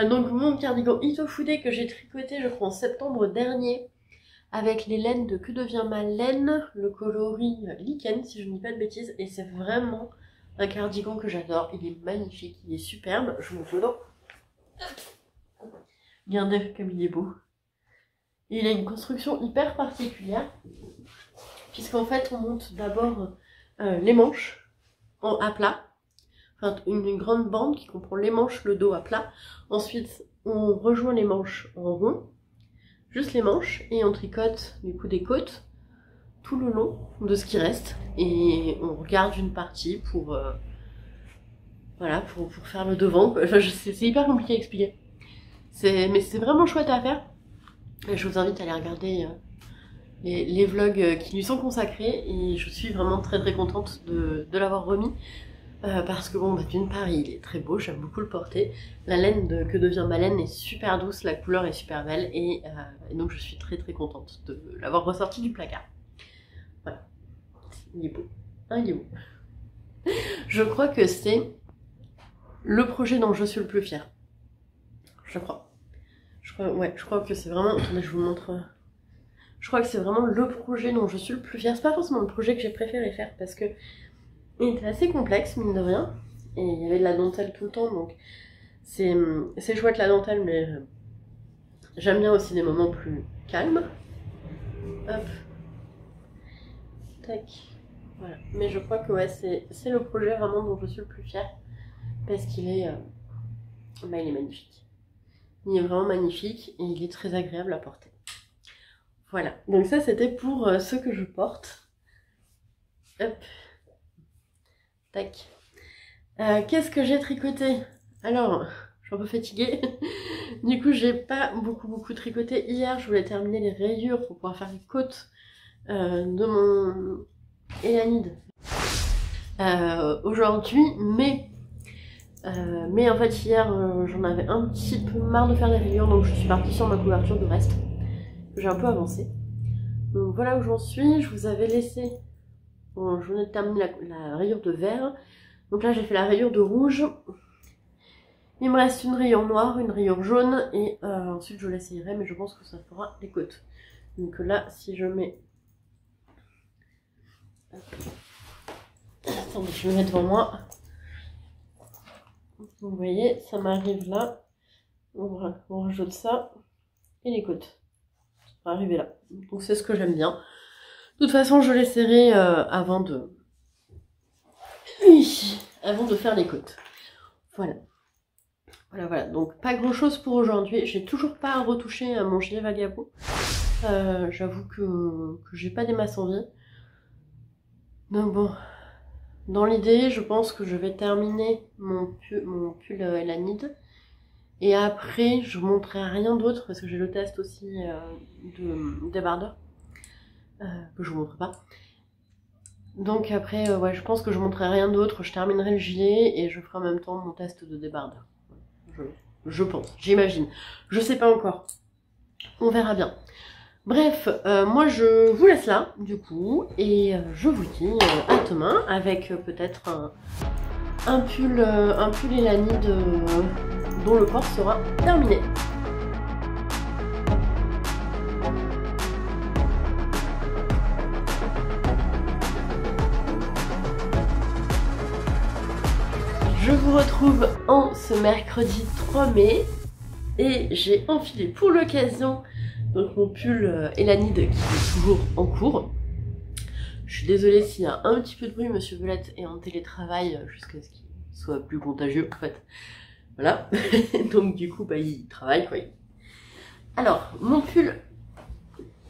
Donc mon cardigan Itofude que j'ai tricoté je crois en septembre dernier avec les laines de Que devient ma laine, le coloris lichen si je ne dis pas de bêtises. Et c'est vraiment un cardigan que j'adore, il est magnifique, il est superbe. Je vous montre dedans. Regardez comme il est beau. Il a une construction hyper particulière, puisqu'en fait on monte d'abord les manches à plat, enfin une grande bande qui comprend les manches, le dos à plat. Ensuite on rejoint les manches en rond, juste les manches, et on tricote du coup des côtes tout le long de ce qui reste, et on regarde une partie pour Voilà, pour faire le devant. Enfin, c'est hyper compliqué à expliquer. Mais c'est vraiment chouette à faire. Et je vous invite à aller regarder les vlogs qui lui sont consacrés. Et je suis vraiment très très contente de l'avoir remis. Parce que bon, bah, d'une part, il est très beau, j'aime beaucoup le porter. La laine de Que devient ma laine est super douce, la couleur est super belle. Et donc je suis très très contente de l'avoir ressorti du placard. Voilà. Il est beau. Ah, il est beau. Je crois que c'est le projet dont je suis le plus fière. Je crois. Je crois que c'est vraiment... Attendez, je vous montre. Je crois que c'est vraiment le projet dont je suis le plus fière. C'est pas forcément le projet que j'ai préféré faire parce que il était assez complexe, mine de rien. Et il y avait de la dentelle tout le temps, donc c'est chouette la dentelle, mais j'aime bien aussi des moments plus calmes. Hop. Tac. Voilà. Mais je crois que ouais, c'est le projet vraiment dont je suis le plus fière. Parce qu'il est... bah, il est magnifique. Il est vraiment magnifique et il est très agréable à porter. Voilà. Donc ça, c'était pour ce que je porte. Hop. Tac. Qu'est-ce que j'ai tricoté? Alors, je suis un peu fatiguée. Du coup, j'ai pas beaucoup tricoté. Hier, je voulais terminer les rayures pour pouvoir faire les côtes de mon Elanide aujourd'hui, mais en fait hier j'en avais un petit peu marre de faire les rayures, donc je suis partie sur ma couverture de reste. J'ai un peu avancé. Donc voilà où j'en suis. Je vous avais laissé... Bon, je venais de terminer la rayure de vert. Donc là j'ai fait la rayure de rouge. Il me reste une rayure noire, une rayure jaune et ensuite je l'essayerai, mais je pense que ça fera les côtes. Donc là si je mets... Attendez, je le mets devant moi. Vous voyez, ça m'arrive là. On rajoute ça. Et les côtes. Ça va arriver là. Donc c'est ce que j'aime bien. De toute façon, je l'essaierai avant de faire les côtes. Voilà. Voilà. Donc pas grand chose pour aujourd'hui. J'ai toujours pas retouché mon gilet vagabond. J'avoue que j'ai pas des masses envie. Donc bon. Dans l'idée, je pense que je vais terminer mon pull Elanide. Et après, je ne vous montrerai rien d'autre parce que j'ai le test aussi de débardeur. Que je vous montre pas. Donc après, ouais, je pense que je ne montrerai rien d'autre. Je terminerai le gilet et je ferai en même temps mon test de débardeur. Je pense, j'imagine. Je sais pas encore. On verra bien. Bref, moi je vous laisse là, du coup, et je vous dis à demain avec peut-être un pull Elanide dont le corps sera terminé. Je vous retrouve en ce mercredi 3 mai et j'ai enfilé pour l'occasion donc mon pull Elanide qui est toujours en cours. Je suis désolée s'il y a un petit peu de bruit, Monsieur Belette est en télétravail jusqu'à ce qu'il soit plus contagieux en fait. Voilà, donc du coup bah, il travaille quoi. Alors, mon pull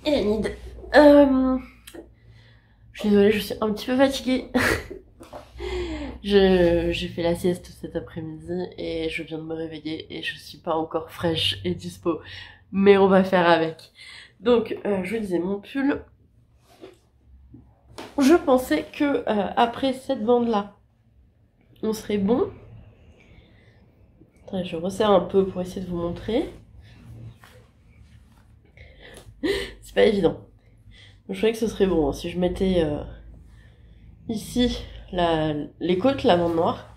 Elanide. Je suis désolée, je suis un petit peu fatiguée. J'ai fait la sieste cet après-midi et je viens de me réveiller et je suis pas encore fraîche et dispo. Mais on va faire avec. Donc, je vous disais, mon pull, je pensais que après cette bande-là, on serait bon. Attendez, je resserre un peu pour essayer de vous montrer. C'est pas évident. Je trouvais que ce serait bon hein, si je mettais ici les côtes, la bande noire.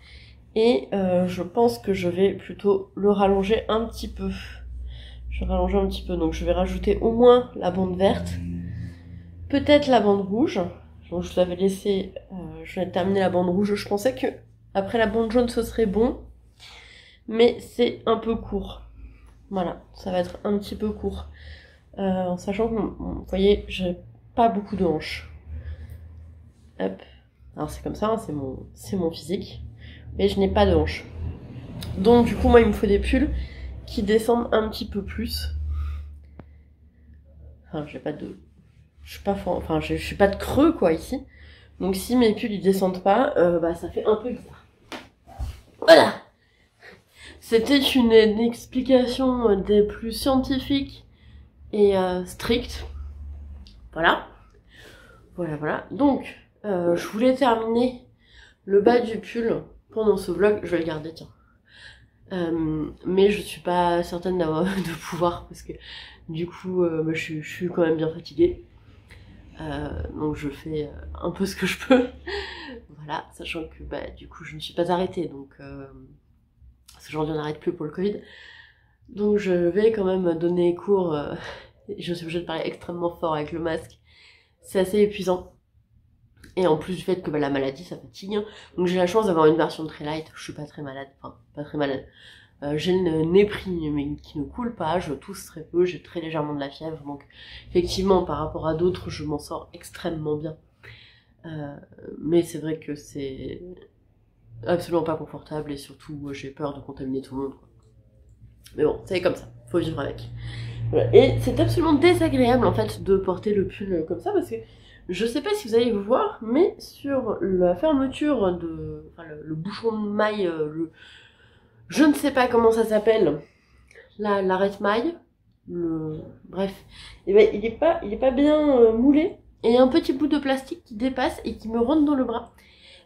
Et je pense que je vais plutôt le rallonger un petit peu. Je vais rallonger un petit peu, donc je vais rajouter au moins la bande verte, peut-être la bande rouge. Donc je vous avais laissé, je vais terminer la bande rouge. Je pensais que après la bande jaune ce serait bon, mais c'est un peu court. Voilà, ça va être un petit peu court, en sachant que vous voyez, j'ai pas beaucoup de hanches. Hop, alors c'est comme ça, hein, c'est mon physique, mais je n'ai pas de hanches. Donc du coup moi il me faut des pulls qui descendent un petit peu plus. Enfin, j'ai pas de... Je suis pas de creux, quoi, ici. Donc si mes pulls, ils descendent pas, bah ça fait un peu bizarre. Voilà. C'était une explication des plus scientifiques et strictes. Voilà. Voilà. Donc, je voulais terminer le bas du pull pendant ce vlog. Je vais le garder, tiens. Mais je suis pas certaine de pouvoir parce que du coup, je suis quand même bien fatiguée. Donc je fais un peu ce que je peux. Voilà, sachant que du coup je ne suis pas arrêtée, donc parce qu'aujourd'hui on n'arrête plus pour le Covid. Donc je vais quand même donner cours. Je suis obligée de parler extrêmement fort avec le masque. C'est assez épuisant. Et en plus du fait que la maladie ça fatigue. Donc j'ai la chance d'avoir une version très light. Je suis pas très malade, enfin pas très malade. J'ai le nez pris mais qui ne coule pas, je tousse très peu, j'ai très légèrement de la fièvre, donc effectivement par rapport à d'autres je m'en sors extrêmement bien. Mais c'est vrai que c'est absolument pas confortable et surtout j'ai peur de contaminer tout le monde, quoi. Mais bon, c'est comme ça, faut vivre avec. Voilà. Et c'est absolument désagréable en fait de porter le pull comme ça parce que je sais pas si vous allez vous voir, mais sur la fermeture de, enfin le bouchon de maille, je ne sais pas comment ça s'appelle, l'arrête-maille, bref, et ben, il est pas bien moulé, et il y a un petit bout de plastique qui dépasse et qui me rentre dans le bras.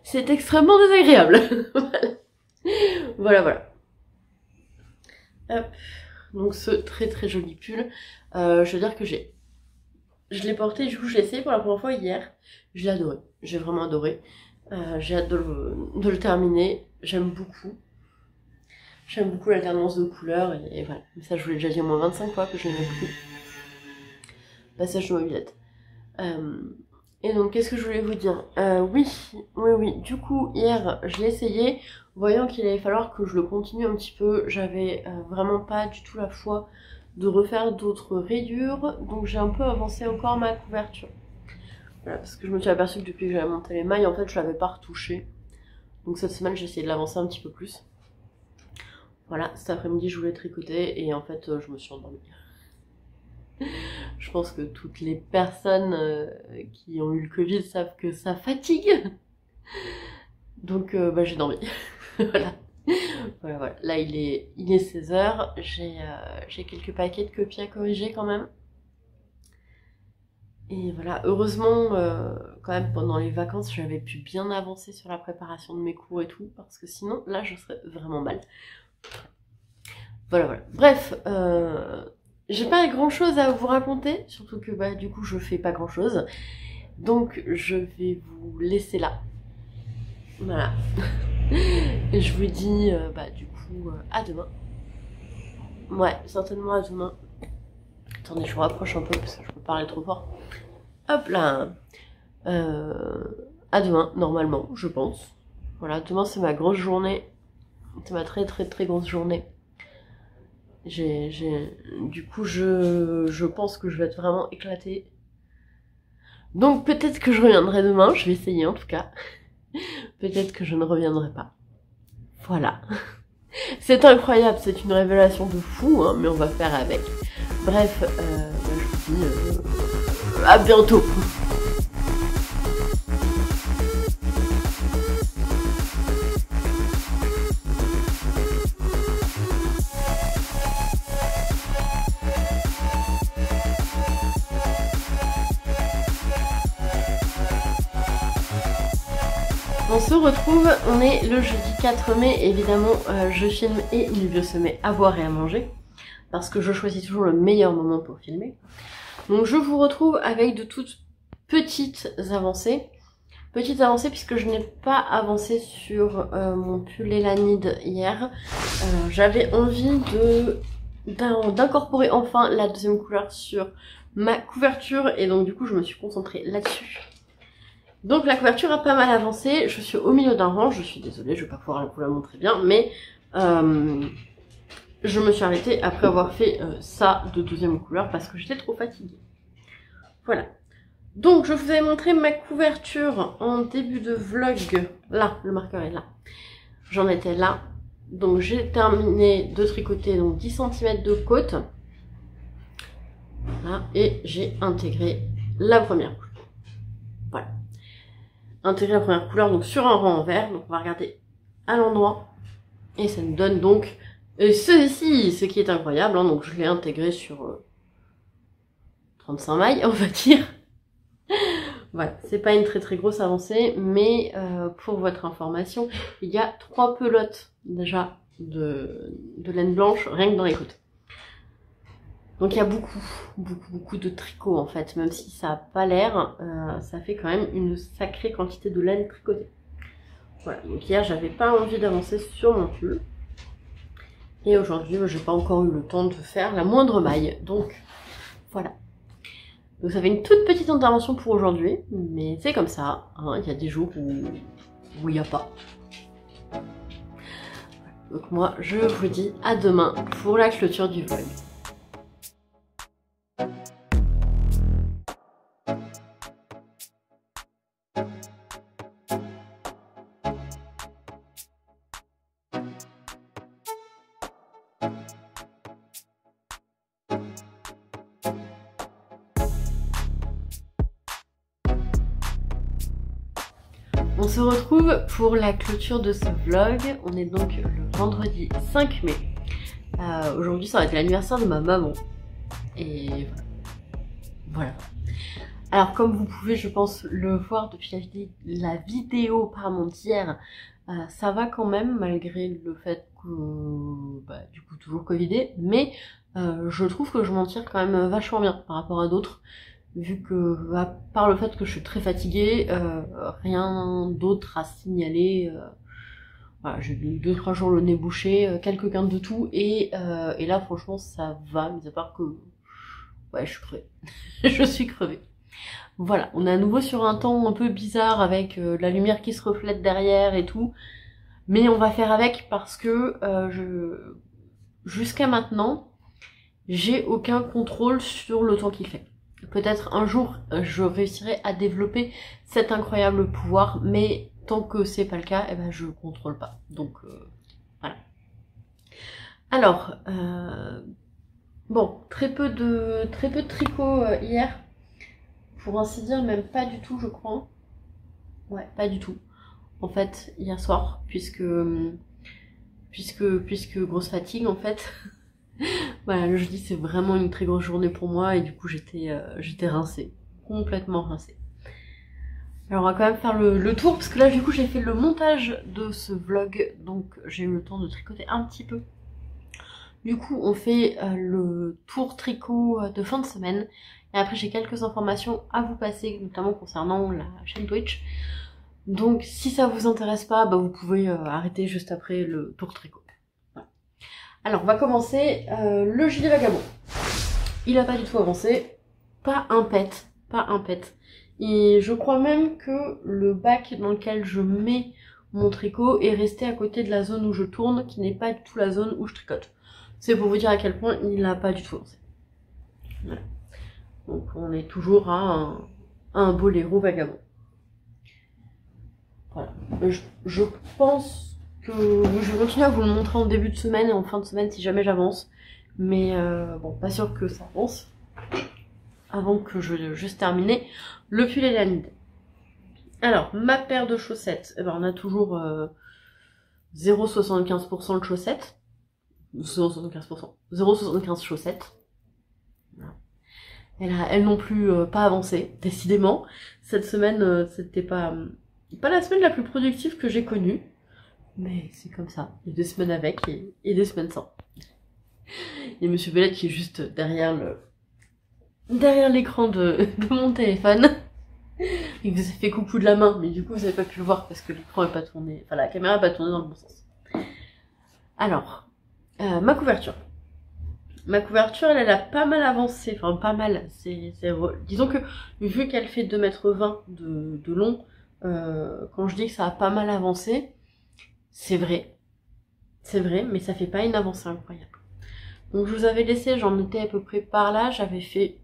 C'est extrêmement désagréable. Voilà. Hop. Donc ce très très joli pull, je veux dire que je l'ai porté, du coup je l'ai essayé pour la première fois hier, je l'ai adoré, j'ai vraiment adoré, j'ai hâte de le terminer, j'aime beaucoup l'alternance de couleurs et voilà. Mais ça, je vous l'ai déjà dit au moins 25 fois que je n'aimais plus. Passage de mobilette. Et donc, qu'est-ce que je voulais vous dire? Oui. Du coup, hier, je l'ai essayé, voyant qu'il allait falloir que je le continue un petit peu. J'avais vraiment pas du tout la foi de refaire d'autres rayures, donc j'ai un peu avancé encore ma couverture. Voilà, parce que je me suis aperçue que depuis que j'avais monté les mailles, en fait, je l'avais pas retouché. Donc cette semaine, j'ai essayé de l'avancer un petit peu plus. Voilà, cet après-midi je voulais tricoter et en fait je me suis endormie. Je pense que toutes les personnes qui ont eu le Covid savent que ça fatigue. Donc j'ai dormi. Voilà. Là il est 16h, j'ai quelques paquets de copies à corriger quand même. Et voilà, heureusement quand même pendant les vacances j'avais pu bien avancer sur la préparation de mes cours et tout, parce que sinon là je serais vraiment mal. Voilà. Bref, j'ai pas grand chose à vous raconter, surtout que du coup je fais pas grand chose. Donc je vais vous laisser là. Voilà. Et je vous dis du coup à demain. Ouais, certainement à demain. Attendez, je vous rapproche un peu parce que je peux parler trop fort. Hop là. À demain, normalement, je pense. Voilà, demain c'est ma grosse journée. C'est ma très grosse journée. Du coup, je pense que je vais être vraiment éclatée. Donc peut-être que je reviendrai demain, je vais essayer en tout cas. Peut-être que je ne reviendrai pas. Voilà. C'est incroyable, c'est une révélation de fou, hein, mais on va faire avec. Bref, je vous dis à bientôt. On se retrouve, on est le jeudi 4 mai, évidemment je filme et il se met à boire et à manger, parce que je choisis toujours le meilleur moment pour filmer. Donc je vous retrouve avec de toutes petites avancées. Petites avancées puisque je n'ai pas avancé sur mon pull Elanide hier. J'avais envie d'incorporer enfin la deuxième couleur sur ma couverture et donc du coup je me suis concentrée là-dessus. Donc la couverture a pas mal avancé, je suis au milieu d'un rang, je suis désolée, je vais pas pouvoir vous la montrer bien, mais je me suis arrêtée après avoir fait ça de deuxième couleur parce que j'étais trop fatiguée. Voilà. Donc je vous avais montré ma couverture en début de vlog, là, le marqueur est là, j'en étais là. Donc j'ai terminé de tricoter donc 10 cm de côte, voilà, et j'ai intégré la première couleur. Voilà. Intégrer la première couleur donc sur un rang en vert, donc on va regarder à l'endroit Et ça nous donne donc ceci, ce qui est incroyable, hein, donc je l'ai intégré sur 35 mailles, on va dire. Voilà, c'est pas une très très grosse avancée, mais pour votre information, il y a 3 pelotes déjà de laine blanche, rien que dans les côtes. Donc il y a beaucoup de tricot en fait, même si ça n'a pas l'air, ça fait quand même une sacrée quantité de laine tricotée. Voilà, donc hier j'avais pas envie d'avancer sur mon pull. Et aujourd'hui, j'ai pas encore eu le temps de faire la moindre maille, donc voilà. Donc ça fait une toute petite intervention pour aujourd'hui, mais c'est comme ça, hein, il y a des jours où il n'y a pas. Donc moi, je vous dis à demain pour la clôture du vlog. On se retrouve pour la clôture de ce vlog. On est donc le vendredi 5 mai. Aujourd'hui, ça va être l'anniversaire de ma maman. Et voilà. Alors, comme vous pouvez, je pense, le voir depuis la vidéo d'hier, ça va quand même, malgré le fait que, du coup, toujours covidé. Mais je trouve que je m'en tire quand même vachement bien par rapport à d'autres. Vu que, à part le fait que je suis très fatiguée, rien d'autre à signaler. Voilà, j'ai eu 2-3 jours le nez bouché, quelques quintes de tout, et là franchement ça va, mis à part que ouais, je suis crevée. Je suis crevée. Voilà, on est à nouveau sur un temps un peu bizarre avec la lumière qui se reflète derrière et tout, mais on va faire avec parce que jusqu'à maintenant, j'ai aucun contrôle sur le temps qu'il fait. Peut-être un jour, je réussirai à développer cet incroyable pouvoir, mais tant que c'est pas le cas, eh ben, je contrôle pas. Donc, voilà. Alors, bon, très peu de tricot hier. Pour ainsi dire, même pas du tout, je crois. Ouais, pas du tout. En fait, hier soir, puisque grosse fatigue, en fait. Voilà, le jeudi c'est vraiment une très grosse journée pour moi et du coup j'étais rincée, complètement rincée. Alors on va quand même faire le tour parce que là du coup j'ai fait le montage de ce vlog, donc j'ai eu le temps de tricoter un petit peu. Du coup on fait le tour tricot de fin de semaine et après j'ai quelques informations à vous passer, notamment concernant la chaîne Twitch. Donc si ça vous intéresse pas, vous pouvez arrêter juste après le tour tricot. Alors, on va commencer le gilet vagabond. Il a pas du tout avancé. Pas un pet. Pas un pet. Et je crois même que le bac dans lequel je mets mon tricot est resté à côté de la zone où je tourne, qui n'est pas du tout la zone où je tricote. C'est pour vous dire à quel point il n'a pas du tout avancé. Voilà. Donc, on est toujours à un boléro vagabond. Voilà. Je pense que je vais continuer à vous le montrer en début de semaine et en fin de semaine si jamais j'avance. Mais bon, pas sûr que ça avance. Avant que je juste terminer le pull et la nid. Alors, ma paire de chaussettes, on a toujours 0,75% de chaussettes. 0,75%. 0,75 chaussettes. Voilà. Elle non plus pas avancé, décidément. Cette semaine, c'était pas la semaine la plus productive que j'ai connue. Mais c'est comme ça. Il y a des semaines avec et des semaines sans. Il y a Monsieur Belette qui est juste derrière l'écran de mon téléphone. Il vous a fait coucou de la main, mais du coup vous n'avez pas pu le voir parce que l'écran n'est pas tourné. Enfin la caméra n'est pas tournée dans le bon sens. Alors, ma couverture. Ma couverture, elle a pas mal avancé. Enfin pas mal. Disons que vu qu'elle fait 2,20 m de long, quand je dis que ça a pas mal avancé, c'est vrai, mais ça fait pas une avancée incroyable. Donc je vous avais laissé, j'en étais à peu près par là, j'avais fait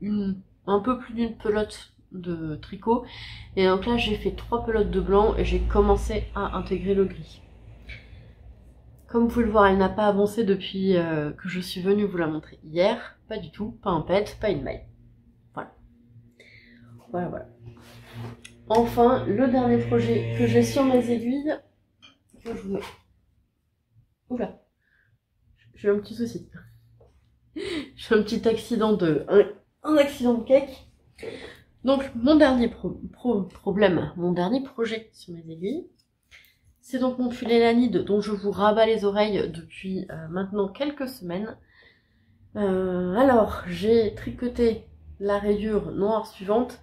un peu plus d'une pelote de tricot, et donc là j'ai fait 3 pelotes de blanc et j'ai commencé à intégrer le gris. Comme vous pouvez le voir, elle n'a pas avancé depuis que je suis venue vous la montrer hier, pas du tout, pas un pet, pas une maille. Voilà. Enfin, le dernier projet que j'ai sur mes aiguilles, que je vous Oula, j'ai eu un petit souci. J'ai un petit accident un accident de cake. Donc mon dernier problème, mon dernier projet sur mes aiguilles, c'est donc mon pull Elanide dont je vous rabats les oreilles depuis maintenant quelques semaines. Alors j'ai tricoté la rayure noire suivante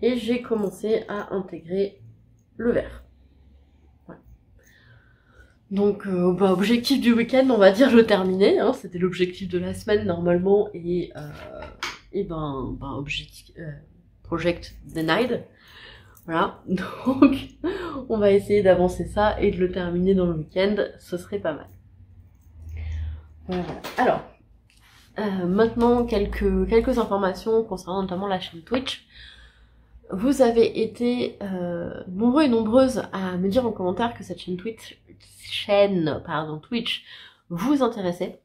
et j'ai commencé à intégrer le vert. Voilà. Donc objectif du week-end, on va dire le terminer, hein, c'était l'objectif de la semaine normalement et objectif project denied. Voilà, donc on va essayer d'avancer ça et de le terminer dans le week-end, ce serait pas mal. Voilà. Alors, maintenant quelques informations concernant notamment la chaîne Twitch. Vous avez été nombreux et nombreuses à me dire en commentaire que cette chaîne Twitch vous intéressait.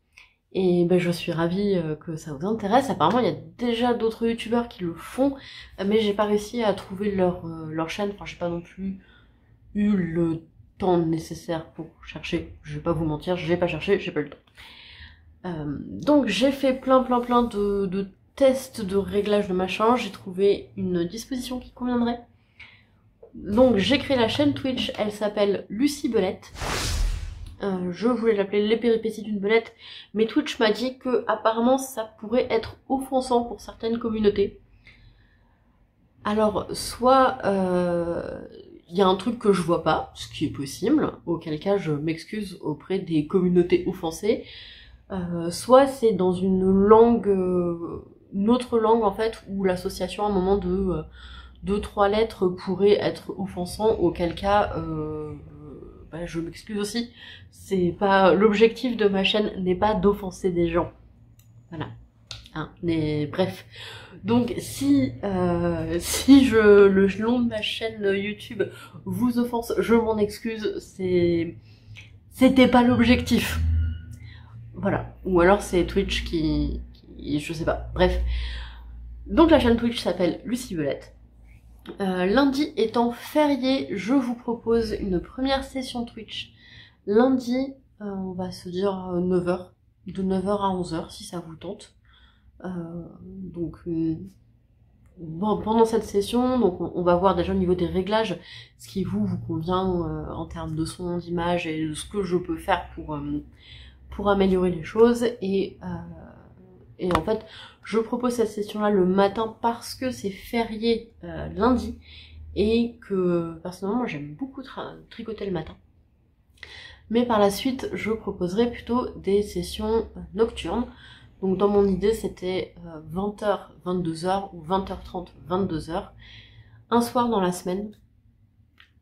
Et ben, je suis ravie que ça vous intéresse. Apparemment, il y a déjà d'autres youtubeurs qui le font, mais j'ai pas réussi à trouver leur chaîne. Enfin, j'ai pas non plus eu le temps nécessaire pour chercher. Je vais pas vous mentir, j'ai pas cherché, j'ai pas eu le temps. Donc, j'ai fait plein de tests de réglage de machin. J'ai trouvé une disposition qui conviendrait. Donc, j'ai créé la chaîne Twitch. Elle s'appelle Lucie Belette. Je voulais l'appeler les péripéties d'une belette, mais Twitch m'a dit que apparemment ça pourrait être offensant pour certaines communautés. Alors soit il y a un truc que je vois pas, ce qui est possible, auquel cas je m'excuse auprès des communautés offensées, soit c'est dans une langue, une autre langue en fait, où l'association à un moment de 2-3 lettres pourrait être offensant, auquel cas je m'excuse aussi, c'est pas l'objectif de ma chaîne n'est pas d'offenser des gens. Voilà. Hein, mais bref. Donc si le long de ma chaîne YouTube vous offense, je m'en excuse, c'était pas l'objectif. Voilà. Ou alors c'est Twitch qui je sais pas. Bref. Donc la chaîne Twitch s'appelle Lucie Belette. Lundi étant férié, je vous propose une première session Twitch. Lundi, on va se dire 9h, de 9h à 11h si ça vous tente. Donc pendant cette session, donc on va voir déjà au niveau des réglages ce qui vous convient en termes de son, d'image et de ce que je peux faire pour améliorer les choses et en fait je propose cette session-là le matin parce que c'est férié lundi et que personnellement moi j'aime beaucoup tricoter le matin. Mais par la suite, je proposerai plutôt des sessions nocturnes. Donc dans mon idée, c'était 20h, 22h ou 20h30, 22h, un soir dans la semaine.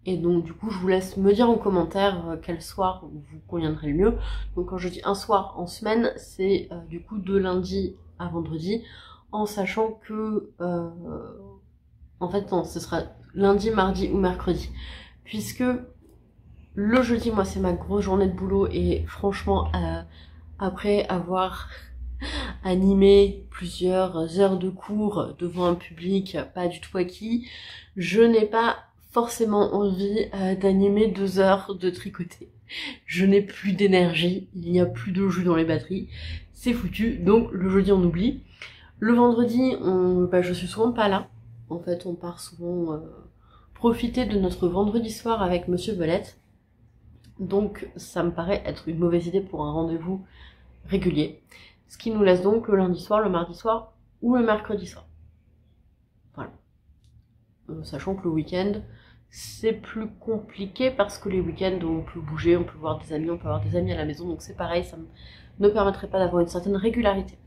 Et donc du coup, je vous laisse me dire en commentaire quel soir vous conviendrait le mieux. Donc quand je dis un soir en semaine, c'est du coup de lundi à vendredi, en sachant que en fait non, ce sera lundi, mardi ou mercredi, puisque le jeudi moi c'est ma grosse journée de boulot et franchement après avoir animé plusieurs heures de cours devant un public pas du tout acquis, je n'ai pas forcément envie d'animer 2 heures de tricoter. Je n'ai plus d'énergie, il n'y a plus de jus dans les batteries, c'est foutu, donc le jeudi on oublie. Le vendredi, je suis souvent pas là. En fait, on part souvent profiter de notre vendredi soir avec Monsieur Belette. Donc, ça me paraît être une mauvaise idée pour un rendez-vous régulier. Ce qui nous laisse donc le lundi soir, le mardi soir ou le mercredi soir. Voilà. Sachant que le week-end, c'est plus compliqué parce que les week-ends, on peut bouger, on peut voir des amis, on peut avoir des amis à la maison. Donc c'est pareil, ça ne permettrait pas d'avoir une certaine régularité.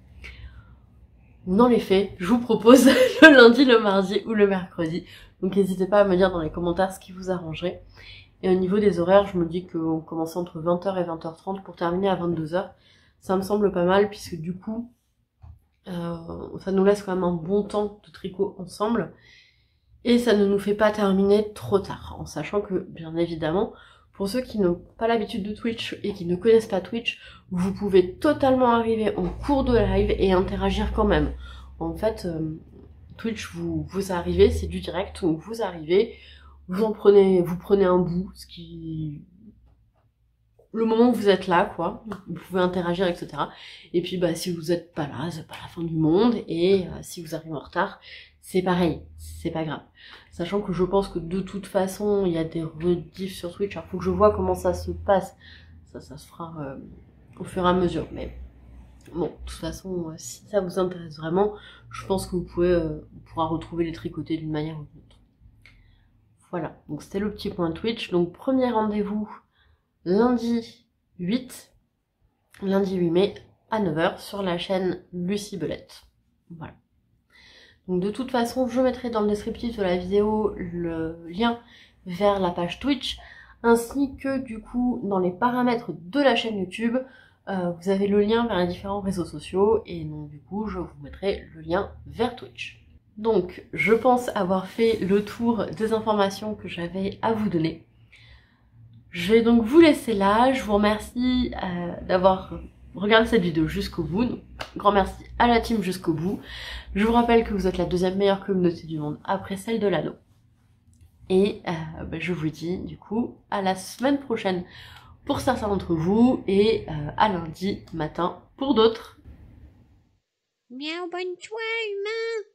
Dans les faits, je vous propose le lundi, le mardi ou le mercredi. Donc n'hésitez pas à me dire dans les commentaires ce qui vous arrangerait. Et au niveau des horaires, je me dis qu'on commence entre 20h et 20h30 pour terminer à 22h. Ça me semble pas mal puisque du coup, ça nous laisse quand même un bon temps de tricot ensemble. Et ça ne nous fait pas terminer trop tard. En sachant que, bien évidemment, pour ceux qui n'ont pas l'habitude de Twitch et qui ne connaissent pas Twitch, vous pouvez totalement arriver en cours de live et interagir quand même. En fait, Twitch, vous arrivez, c'est du direct, donc vous arrivez, vous prenez un bout, ce qui le moment où vous êtes là, quoi. Vous pouvez interagir, etc. Et puis, bah, si vous êtes pas là, c'est pas la fin du monde. Et si vous arrivez en retard, c'est pareil, c'est pas grave. Sachant que je pense que de toute façon, il y a des rediffs sur Twitch. Alors, faut que je vois comment ça se passe. Ça se fera au fur et à mesure. Mais bon, de toute façon, si ça vous intéresse vraiment, je pense que vous pourra retrouver les tricotés d'une manière ou d'une autre. Voilà, donc c'était le petit point Twitch. Donc premier rendez-vous lundi 8 mai à 9 h sur la chaîne Lucie Belette. Voilà. Donc de toute façon, je mettrai dans le descriptif de la vidéo le lien vers la page Twitch, ainsi que du coup dans les paramètres de la chaîne YouTube, vous avez le lien vers les différents réseaux sociaux, et donc du coup je vous mettrai le lien vers Twitch. Donc je pense avoir fait le tour des informations que j'avais à vous donner. Je vais donc vous laisser là, je vous remercie d'avoir regardé cette vidéo jusqu'au bout. Donc, grand merci à la team jusqu'au bout. Je vous rappelle que vous êtes la deuxième meilleure communauté du monde après celle de l'anneau. Et bah, je vous dis du coup à la semaine prochaine pour certains d'entre vous et à lundi matin pour d'autres. Miaou, bonne soirée, humain.